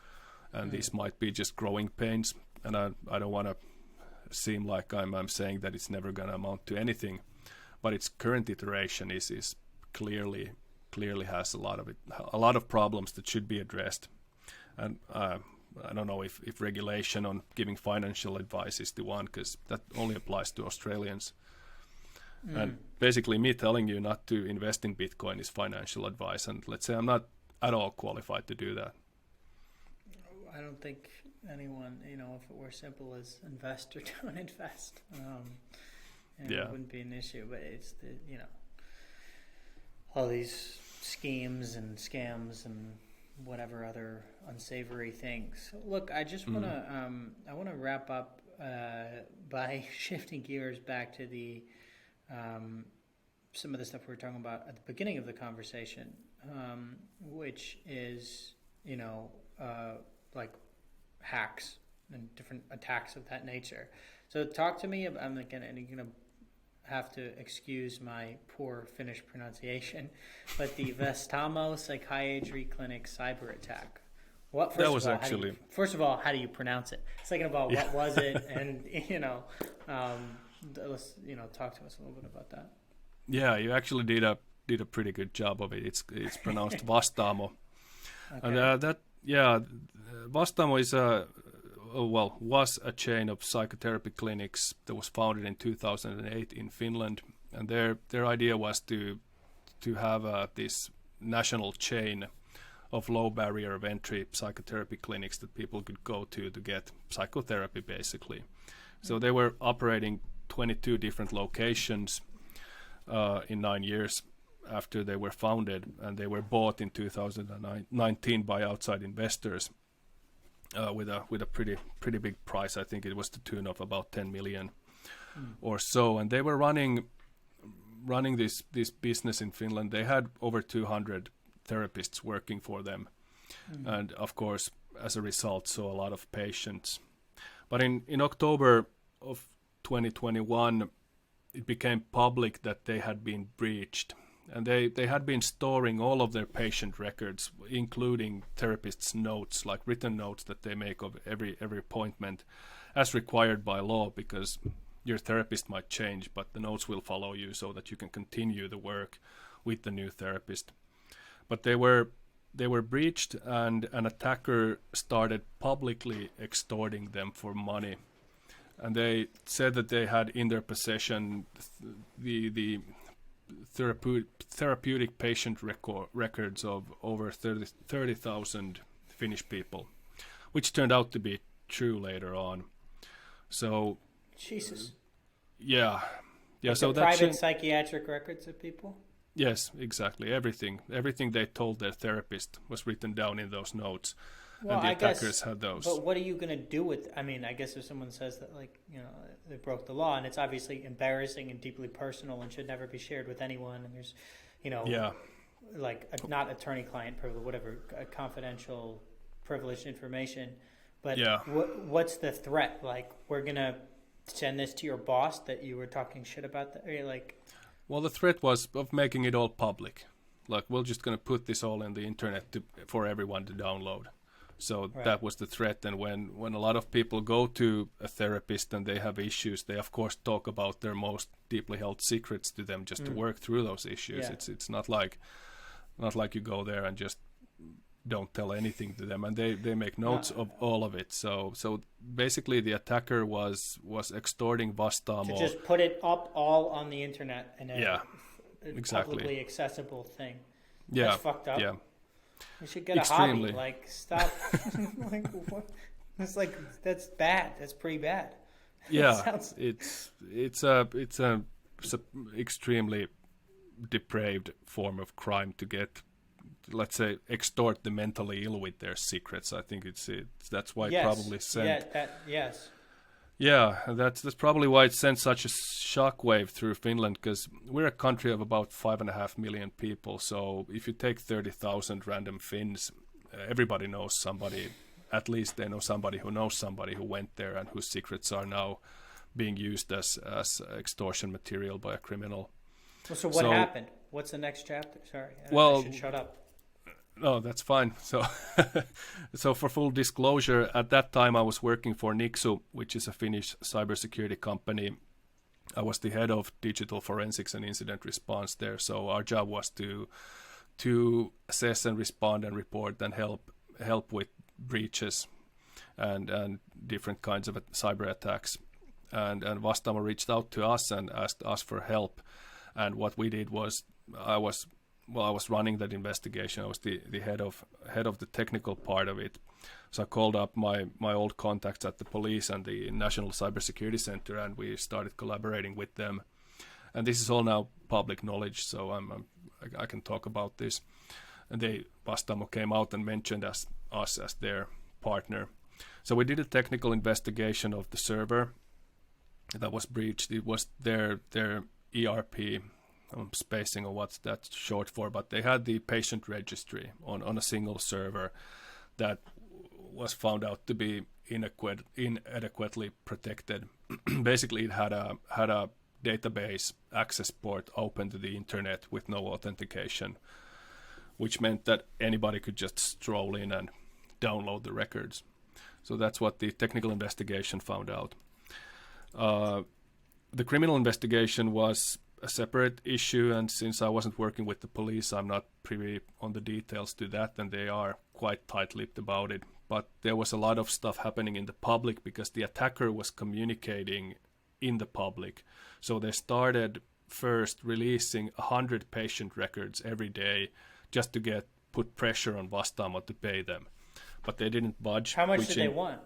And these might be just growing pains. And I don't want to seem like I'm saying that it's never going to amount to anything, but its current iteration is clearly has a lot of problems that should be addressed. And I don't know if regulation on giving financial advice is the one, because that only applies to Australians. And basically me telling you not to invest in Bitcoin is financial advice. And let's say I'm not at all qualified to do that. I don't think anyone, if it were simple as invest or don't invest, it wouldn't be an issue. But it's all these schemes and scams and whatever other unsavory things. Look, I just want to wrap up by shifting gears back to the some of the stuff we were talking about at the beginning of the conversation, which is like hacks and different attacks of that nature. So talk to me. I'm gonna have to excuse my poor Finnish pronunciation, but the Vastaamo Psychiatry Clinic cyber attack. First of all, how do you pronounce it? Second of all, what was it? And let's talk to us a little bit about that. Yeah, you actually did a pretty good job of it. It's pronounced Vastaamo. Okay. And Vastaamo is was a chain of psychotherapy clinics that was founded in 2008 in Finland, and their idea was to have this national chain of low barrier of entry psychotherapy clinics that people could go to get psychotherapy, basically. So they were operating 22 different locations in 9 years after they were founded, and they were bought in 2019 by outside investors with a pretty big price. I think it was to the tune of about 10 million or so. And they were running this business in Finland. They had over 200 therapists working for them, and of course, as a result, saw a lot of patients. But in October of 2021, it became public that they had been breached. And they had been storing all of their patient records, including therapists' notes, like written notes that they make of every appointment, as required by law, because your therapist might change, but the notes will follow you so that you can continue the work with the new therapist. But they were breached, and an attacker started publicly extorting them for money. And they said that they had in their possession the therapeutic patient records of over 30,000 Finnish people, which turned out to be true later on. So, Jesus. Yeah. Like so the private psychiatric records of people? Yes, exactly. Everything they told their therapist was written down in those notes. Well, and the attackers had those. But what are you going to do with? I mean, I guess if someone says that, they broke the law, and it's obviously embarrassing and deeply personal and should never be shared with anyone, and there's, not attorney-client privilege, whatever, confidential, privileged information. But what's the threat? Like, we're going to send this to your boss that you were talking shit about? Well, the threat was of making it all public. Like, we're just going to put this all on the internet for everyone to download. So Right. that was the threat. And when a lot of people go to a therapist and they have issues, they of course talk about their most deeply held secrets to them just to work through those issues. Yeah. It's not like you go there and just don't tell anything to them, and they make notes of all of it. So basically the attacker was extorting Vastaamo To just put it up all on the internet and Yeah, a exactly. publicly accessible thing. Yeah, That's fucked up. yeah, You should get Extremely. a hobby. Like, stop. Like, what? It's like, that's bad. That's pretty bad. yeah. Sounds- It's a extremely depraved form of crime to get, let's say, extort the mentally ill with their secrets. I think that's why it probably sent. Yes. Yeah, that's probably why it sent such a shockwave through Finland, because we're a country of about 5.5 million people. So if you take 30,000 random Finns, everybody knows somebody. At least they know somebody who knows somebody who went there and whose secrets are now being used as extortion material by a criminal. Well, so what happened? What's the next chapter? Sorry. I should shut up. No, that's fine. So for full disclosure, at that time I was working for Nixu, which is a Finnish cybersecurity company. I was the head of digital forensics and incident response there. So our job was to assess and respond and report and help with breaches and different kinds of cyber attacks. And Vastaamo reached out to us and asked us for help. And what we did was I was running that investigation. I was the head of the technical part of it. So I called up my old contacts at the police and the National Cybersecurity Center, and we started collaborating with them. And this is all now public knowledge, so I can talk about this. And Vastaamo came out and mentioned us as their partner. So we did a technical investigation of the server that was breached. It was their ERP. I'm spacing on what's that short for, but they had the patient registry on a single server that was found out to be inadequately protected. Basically, it had a database access port open to the internet with no authentication, which meant that anybody could just stroll in and download the records. So that's what the technical investigation found out. The criminal investigation was a separate issue, and since I wasn't working with the police, I'm not privy on the details to that, and they are quite tight-lipped about it. But there was a lot of stuff happening in the public because the attacker was communicating in the public. So they started first releasing 100 patient records every day just to put pressure on Vastaamo to pay them. But they didn't budge. How much did they want?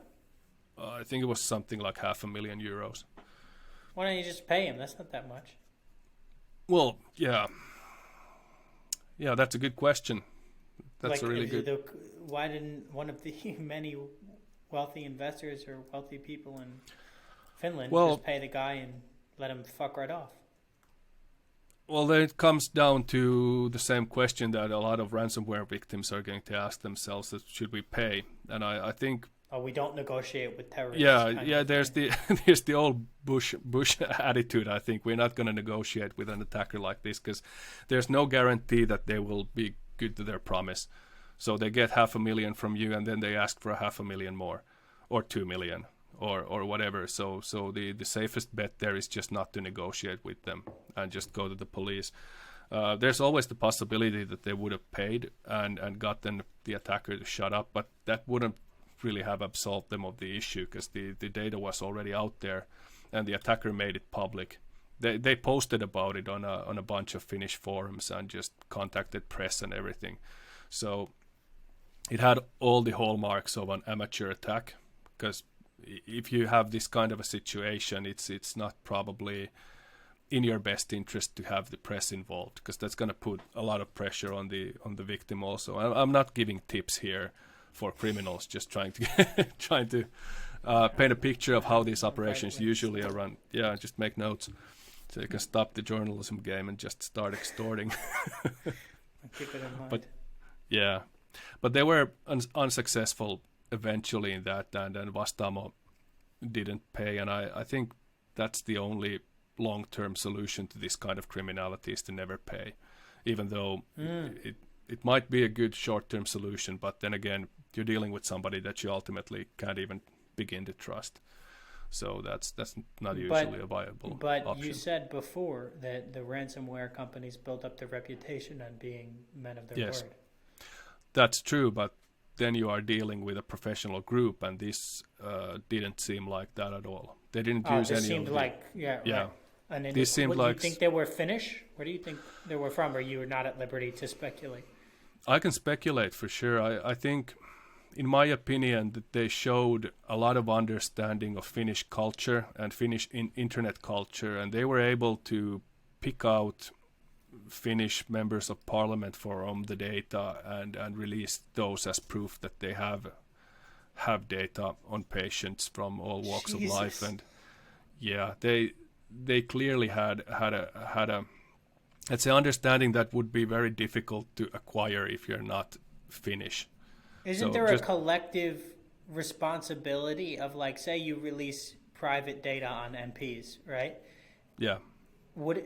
I think it was something like €500,000. Why don't you just pay him? That's not that much. Well, yeah, that's a good question. That's like, a really good. Why didn't one of the many wealthy investors or wealthy people in Finland just pay the guy and let him fuck right off? Well, then it comes down to the same question that a lot of ransomware victims are going to ask themselves: that should we pay? And I think. Oh, we don't negotiate with terrorists. Yeah. There's the old Bush attitude. I think we're not going to negotiate with an attacker like this because there's no guarantee that they will be good to their promise. So they get $500,000 from you, and then they ask for $500,000 more, or $2 million, or whatever. So the safest bet there is just not to negotiate with them and just go to the police. There's always the possibility that they would have paid and gotten the attacker to shut up, but that wouldn't really have absolved them of the issue because the data was already out there and the attacker made it public. They posted about it on a bunch of Finnish forums and just contacted press and everything. So it had all the hallmarks of an amateur attack, because if you have this kind of a situation, it's not probably in your best interest to have the press involved, because that's going to put a lot of pressure on the victim also. I'm not giving tips here for criminals, just trying to paint a picture of how these operations usually are run. Yeah, just make notes so you can stop the journalism game and just start extorting. Keep it in mind. But they were unsuccessful eventually in that, and Vastaamo didn't pay, and I think that's the only long-term solution to this kind of criminality is to never pay, even though it might be a good short-term solution, but then again, you're dealing with somebody that you ultimately can't even begin to trust. So that's not usually a viable But option. you said before that the ransomware companies built up their reputation on being men of their Yes. word. That's true, but then you are dealing with a professional group, and this didn't seem like that at all. They didn't use this any seemed of the... like, yeah, Yeah. right. And then This seemed what, do you like think they were Finnish? Where do you think they were from? Or you were not at liberty to speculate? I can speculate for sure. I think, in my opinion, that they showed a lot of understanding of Finnish culture and Finnish internet culture, and they were able to pick out Finnish members of parliament from the data and release those as proof that they have data on patients from all walks of life. And yeah, they clearly had a it's an understanding that would be very difficult to acquire if you're not Finnish. Isn't there a collective responsibility of, like, say you release private data on MPs, right? Yeah.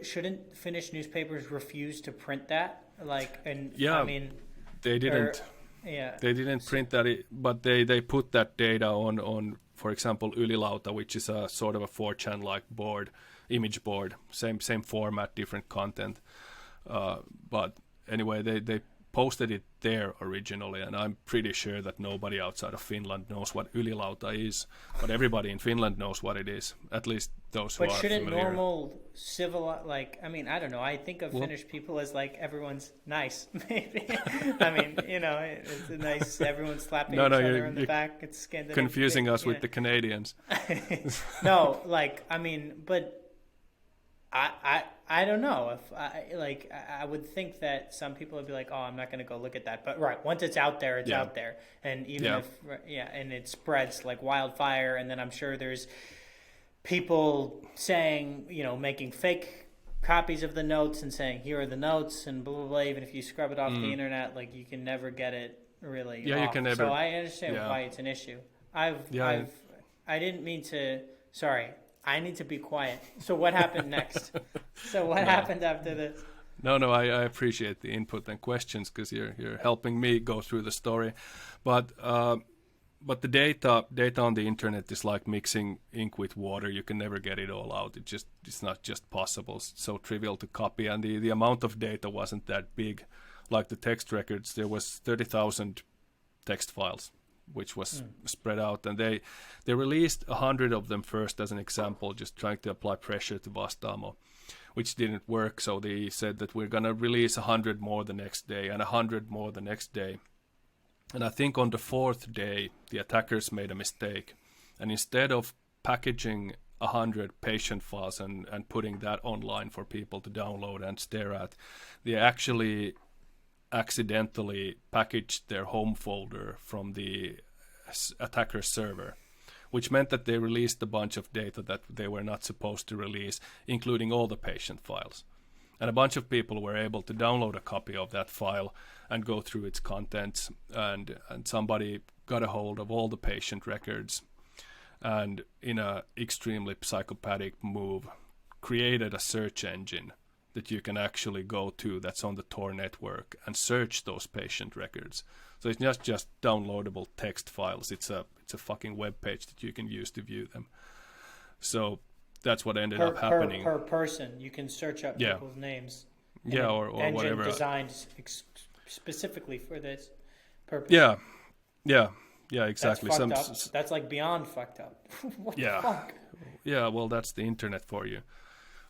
Shouldn't Finnish newspapers refuse to print that? Like, and yeah, I mean, they didn't. They didn't print that, but they put that data on, for example, Ylilauta, which is a sort of a 4chan-like board, image board, same format, different content. But anyway, they posted it there originally, and I'm pretty sure that nobody outside of Finland knows what Ylilauta is, but everybody in Finland knows what it is, at least those who are familiar. But shouldn't normal civil, like, I mean, I don't know, I think of Finnish people as like everyone's nice, maybe. I mean, you know, it's a nice, everyone's slapping each other on the back. It's Scandinavian. Confusing us with the Canadians. No, like, I mean, but I don't know if I would think that some people would be like, oh, I'm not going to go look at that. But right, once it's out there, it's out there. And even if and it spreads like wildfire. And then I'm sure there's people saying, you know, making fake copies of the notes and saying, here are the notes and blah, blah, blah. Even if you scrub it off the internet, like, you can never get it really off. You can never. So I understand why it's an issue. I didn't mean to, sorry. I need to be quiet. So what happened next? So what happened after this? No, I appreciate the input and questions because you're helping me go through the story. But the data on the internet is like mixing ink with water. You can never get it all out. It's not just possible. It's so trivial to copy, and the amount of data wasn't that big. Like the text records, there was 30,000 text files, which was spread out, and they released 100 of them first as an example, just trying to apply pressure to Vastaamo, which didn't work. So they said that we're going to release 100 more the next day and 100 more the next day. And I think on the fourth day, the attackers made a mistake, and instead of packaging 100 patient files and putting that online for people to download and stare at, they actually accidentally packaged their home folder from the attacker's server, which meant that they released a bunch of data that they were not supposed to release, including all the patient files. And a bunch of people were able to download a copy of that file and go through its contents, and somebody got a hold of all the patient records, and in a extremely psychopathic move created a search engine that you can actually go to that's on the Tor network and search those patient records. So it's not just downloadable text files. It's a fucking web page that you can use to view them. So that's what ended up happening. Per person, you can search up people's names. Yeah, or engine whatever. Designed specifically for this purpose. Yeah, exactly. That's fucked up. That's like beyond fucked up. What the fuck? Yeah, well, that's the internet for you.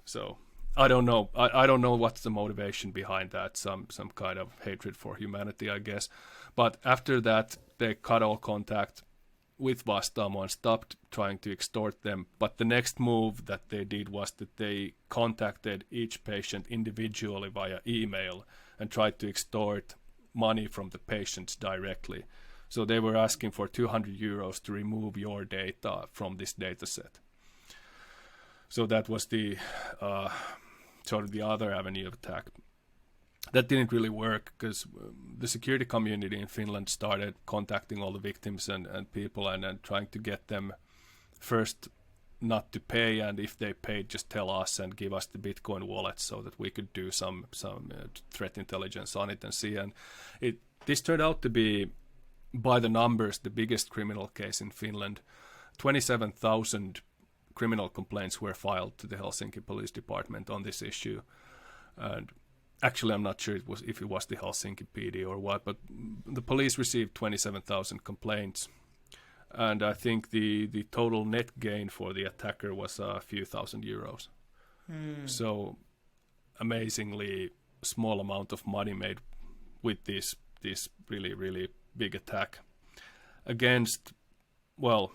So I don't know. I don't know what's the motivation behind that. Some kind of hatred for humanity, I guess. But after that, they cut all contact with Vastaamo and stopped trying to extort them. But the next move that they did was that they contacted each patient individually via email and tried to extort money from the patients directly. So they were asking for 200 euros to remove your data from this data set. So that was the sort of the other avenue of attack. That didn't really work because the security community in Finland started contacting all the victims and people and trying to get them first not to pay, and if they paid, just tell us and give us the Bitcoin wallet so that we could do some threat intelligence on it and see. And this turned out to be by the numbers, the biggest criminal case in Finland. 27,000 criminal complaints were filed to the Helsinki Police Department on this issue. And actually, I'm not sure if it was the Helsinki PD or what, but the police received 27,000 complaints. And I think the total net gain for the attacker was a few thousand euros. So amazingly small amount of money made with this really, really big attack against, well,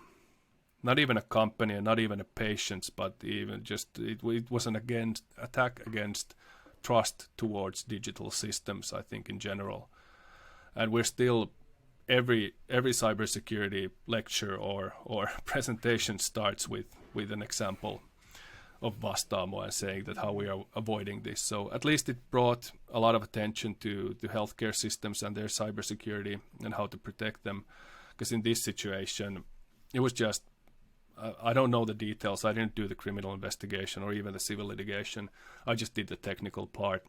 not even a company and not even a patient, but even just it was an attack against trust towards digital systems, I think, in general. And we're still, every cybersecurity lecture or presentation starts with an example of Vastaamo and saying that how we are avoiding this. So at least it brought a lot of attention to the healthcare systems and their cybersecurity and how to protect them. Because in this situation, it was just, I don't know the details. I didn't do the criminal investigation or even the civil litigation. I just did the technical part.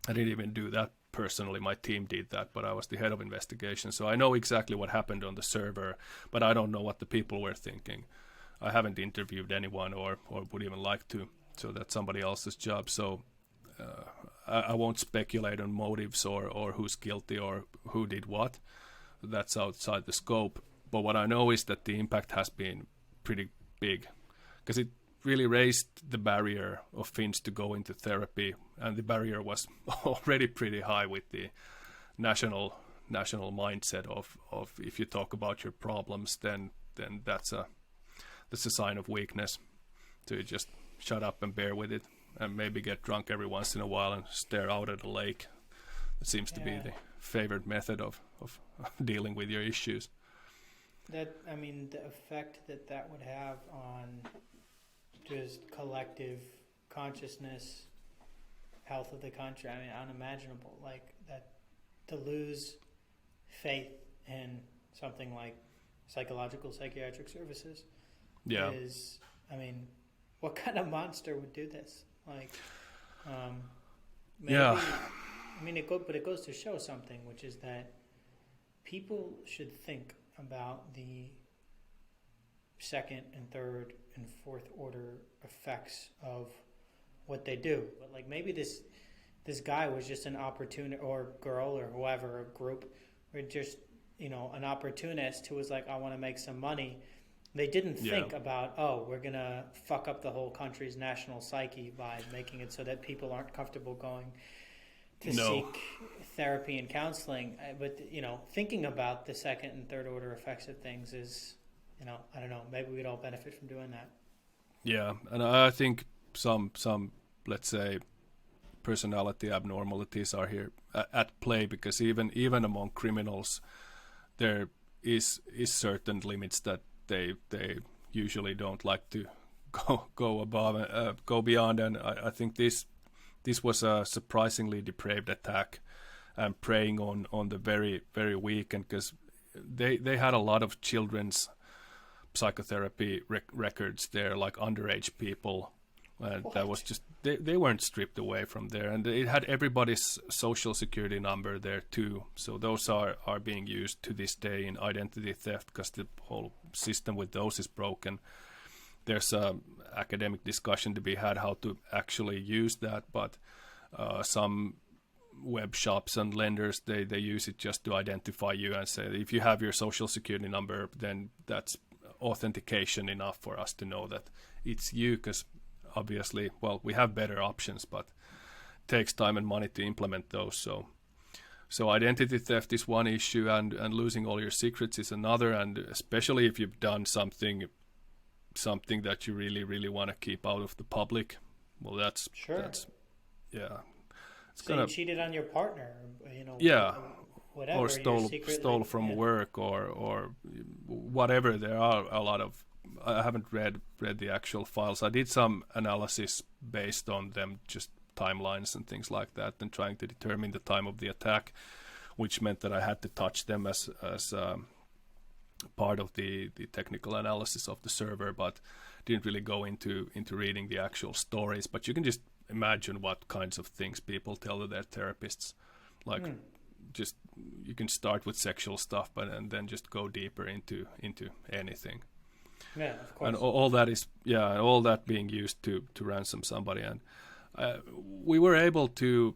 I didn't even do that personally. My team did that, but I was the head of investigation. So I know exactly what happened on the server, but I don't know what the people were thinking. I haven't interviewed anyone or would even like to. So that's somebody else's job. So I won't speculate on motives or who's guilty or who did what. That's outside the scope. But what I know is that the impact has been pretty big, because it really raised the barrier of Finns to go into therapy, and the barrier was already pretty high with the national mindset of if you talk about your problems, then that's a sign of weakness. To just shut up and bear with it, and maybe get drunk every once in a while and stare out at a lake. It seems to be the favorite method of dealing with your issues. The effect that would have on just collective consciousness, health of the country, unimaginable. Like that, to lose faith in something like psychiatric services is, what kind of monster would do this? Like, it goes to show something, which is that people should think about the second and third and fourth order effects of what they do. But like maybe this guy was just an opportunist, or girl or whoever, a group, or just an opportunist who was like, I want to make some money. They didn't think about, we're gonna fuck up the whole country's national psyche by making it so that people aren't comfortable going to seek therapy and counseling. But thinking about the second and third order effects of things is, I don't know, maybe we'd all benefit from doing that. Yeah, and I think some let's say personality abnormalities are here at play, because even among criminals there is certain limits that they usually don't like to go above, go beyond, and I think this was a surprisingly depraved attack, and preying on the very, very weak, and because they had a lot of children's psychotherapy records there, like underage people, and that was just they weren't stripped away from there, and it had everybody's social security number there too. So those are being used to this day in identity theft, because the whole system with those is broken. There's a academic discussion to be had how to actually use that, but some web shops and lenders, they use it just to identify you and say, if you have your social security number, then that's authentication enough for us to know that it's you, because obviously, we have better options, but it takes time and money to implement those. So identity theft is one issue, and losing all your secrets is another, and especially if you've done something that you really, really want to keep out of the public, that's you cheated on your partner, whatever, or stole from work, or whatever. There are a lot of, I haven't read the actual files. I did some analysis based on them, just timelines and things like that, and trying to determine the time of the attack, which meant that I had to touch them as part of the technical analysis of the server, but didn't really go into reading the actual stories. But you can just imagine what kinds of things people tell to their therapists, like just you can start with sexual stuff, but and then just go deeper into anything. Yeah, of course. And all that is all that being used to ransom somebody. And we were able to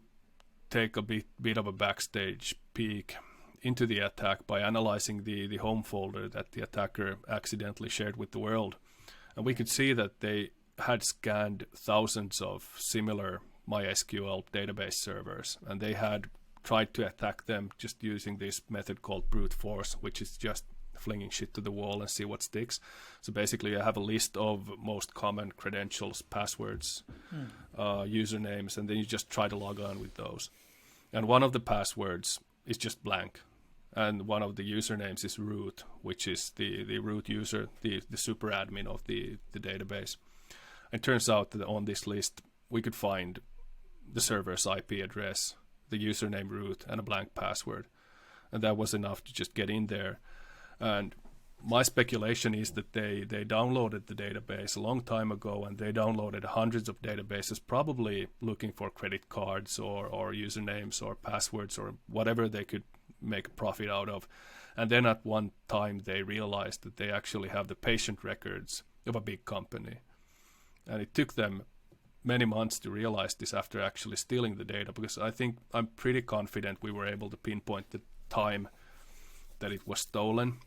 take a bit of a backstage peek into the attack by analyzing the home folder that the attacker accidentally shared with the world. And we could see that they had scanned thousands of similar MySQL database servers, and they had tried to attack them just using this method called brute force, which is just flinging shit to the wall and see what sticks. So basically I have a list of most common credentials, passwords, usernames, and then you just try to log on with those. And one of the passwords is just blank, and one of the usernames is root, which is the root user, the super admin of the database. It turns out that on this list we could find the server's IP address, the username root, and a blank password. And that was enough to just get in there. And my speculation is that they downloaded the database a long time ago, and they downloaded hundreds of databases, probably looking for credit cards or usernames or passwords or whatever they could make a profit out of. And then at one time they realized that they actually have the patient records of a big company. And it took them many months to realize this after actually stealing the data, because I'm pretty confident we were able to pinpoint the time that it was stolen.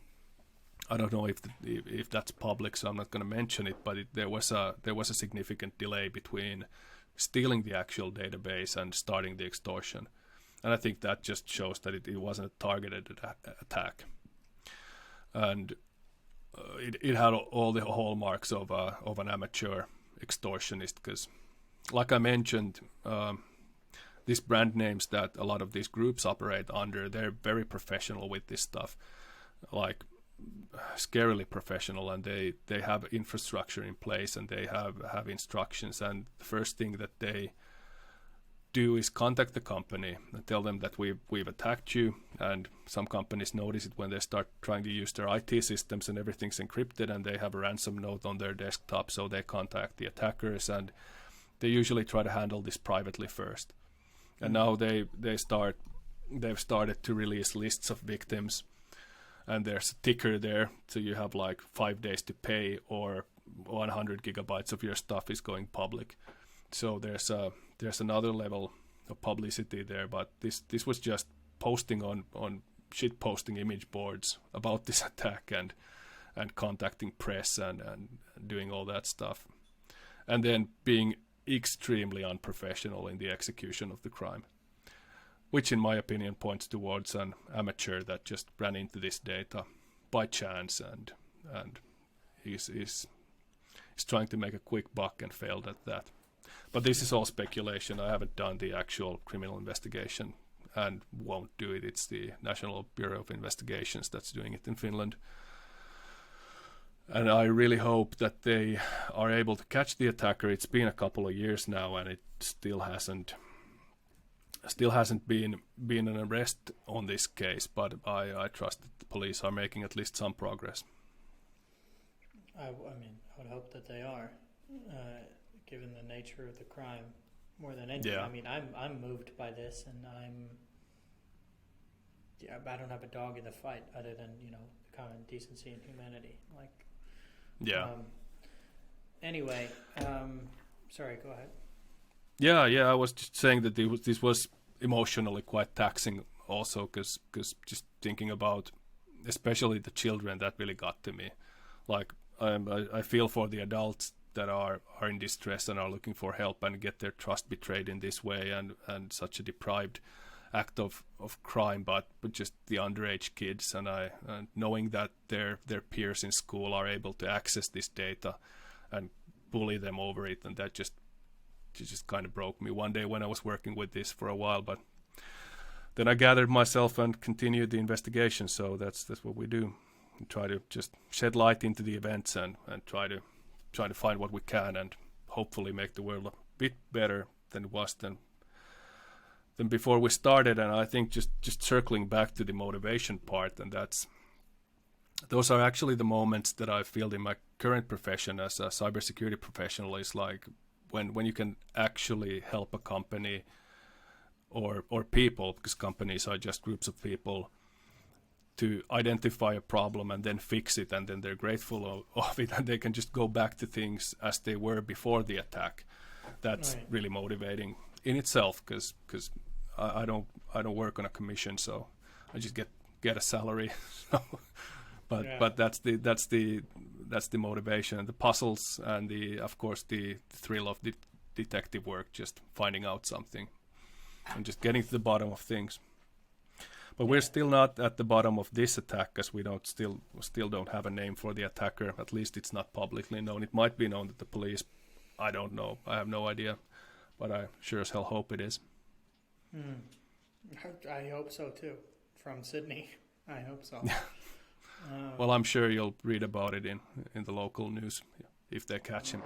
I don't know if that's public, so I'm not going to mention it, but there was a significant delay between stealing the actual database and starting the extortion. And I think that just shows that it wasn't a targeted attack. And it had all the hallmarks of an amateur extortionist, because like I mentioned, these brand names that a lot of these groups operate under, they're very professional with this stuff, like scarily professional, and they have infrastructure in place, and they have instructions, and the first thing that they do is contact the company and tell them that we've attacked you. And some companies notice it when they start trying to use their IT systems and everything's encrypted, and they have a ransom note on their desktop, so they contact the attackers, and they usually try to handle this privately first. And now they've started to release lists of victims, and there's a ticker there, so you have like 5 days to pay, or 100 gigabytes of your stuff is going public. So there's another level of publicity there, but this was just posting on shit posting image boards about this attack, and contacting press and doing all that stuff, and then being extremely unprofessional in the execution of the crime, which in my opinion points towards an amateur that just ran into this data by chance and is trying to make a quick buck and failed at that. But this is all speculation. I haven't done the actual criminal investigation and won't do it. It's the National Bureau of Investigations that's doing it in Finland. And I really hope that they are able to catch the attacker. It's been a couple of years now, and it still hasn't been an arrest on this case. But I trust that the police are making at least some progress. I would hope that they are, given the nature of the crime more than anything. Yeah. I mean, I'm moved by this, and I don't have a dog in the fight other than common decency and humanity. Like. Yeah. Anyway, sorry, go ahead. Yeah. I was just saying that this was emotionally quite taxing also, because just thinking about especially the children, that really got to me. Like I feel for the adults that are in distress and are looking for help and get their trust betrayed in this way, and such a deprived act of crime, but just the underage kids, and knowing that their peers in school are able to access this data and bully them over it, and that just kind of broke me one day when I was working with this for a while. But then I gathered myself and continued the investigation. So that's what we do. We try to just shed light into the events and try to find what we can, and hopefully make the world a bit better than it was than before we started. And I think just circling back to the motivation part, and those are actually the moments that I feel in my current profession as a cybersecurity professional is like when you can actually help a company or people, because companies are just groups of people, to identify a problem and then fix it, and then they're grateful of it, and they can just go back to things as they were before the attack. That's Right. really motivating in itself, because I don't work on a commission, so I just get a salary. So, but that's the motivation, and the puzzles, and of course the thrill of the detective work, just finding out something and just getting to the bottom of things. But we're still not at the bottom of this attack, because we still don't have a name for the attacker. At least it's not publicly known. It might be known to the police. I don't know. I have no idea. But I sure as hell hope it is. I hope so too. From Sydney, I hope so. Well, I'm sure you'll read about it in the local news if they catch him.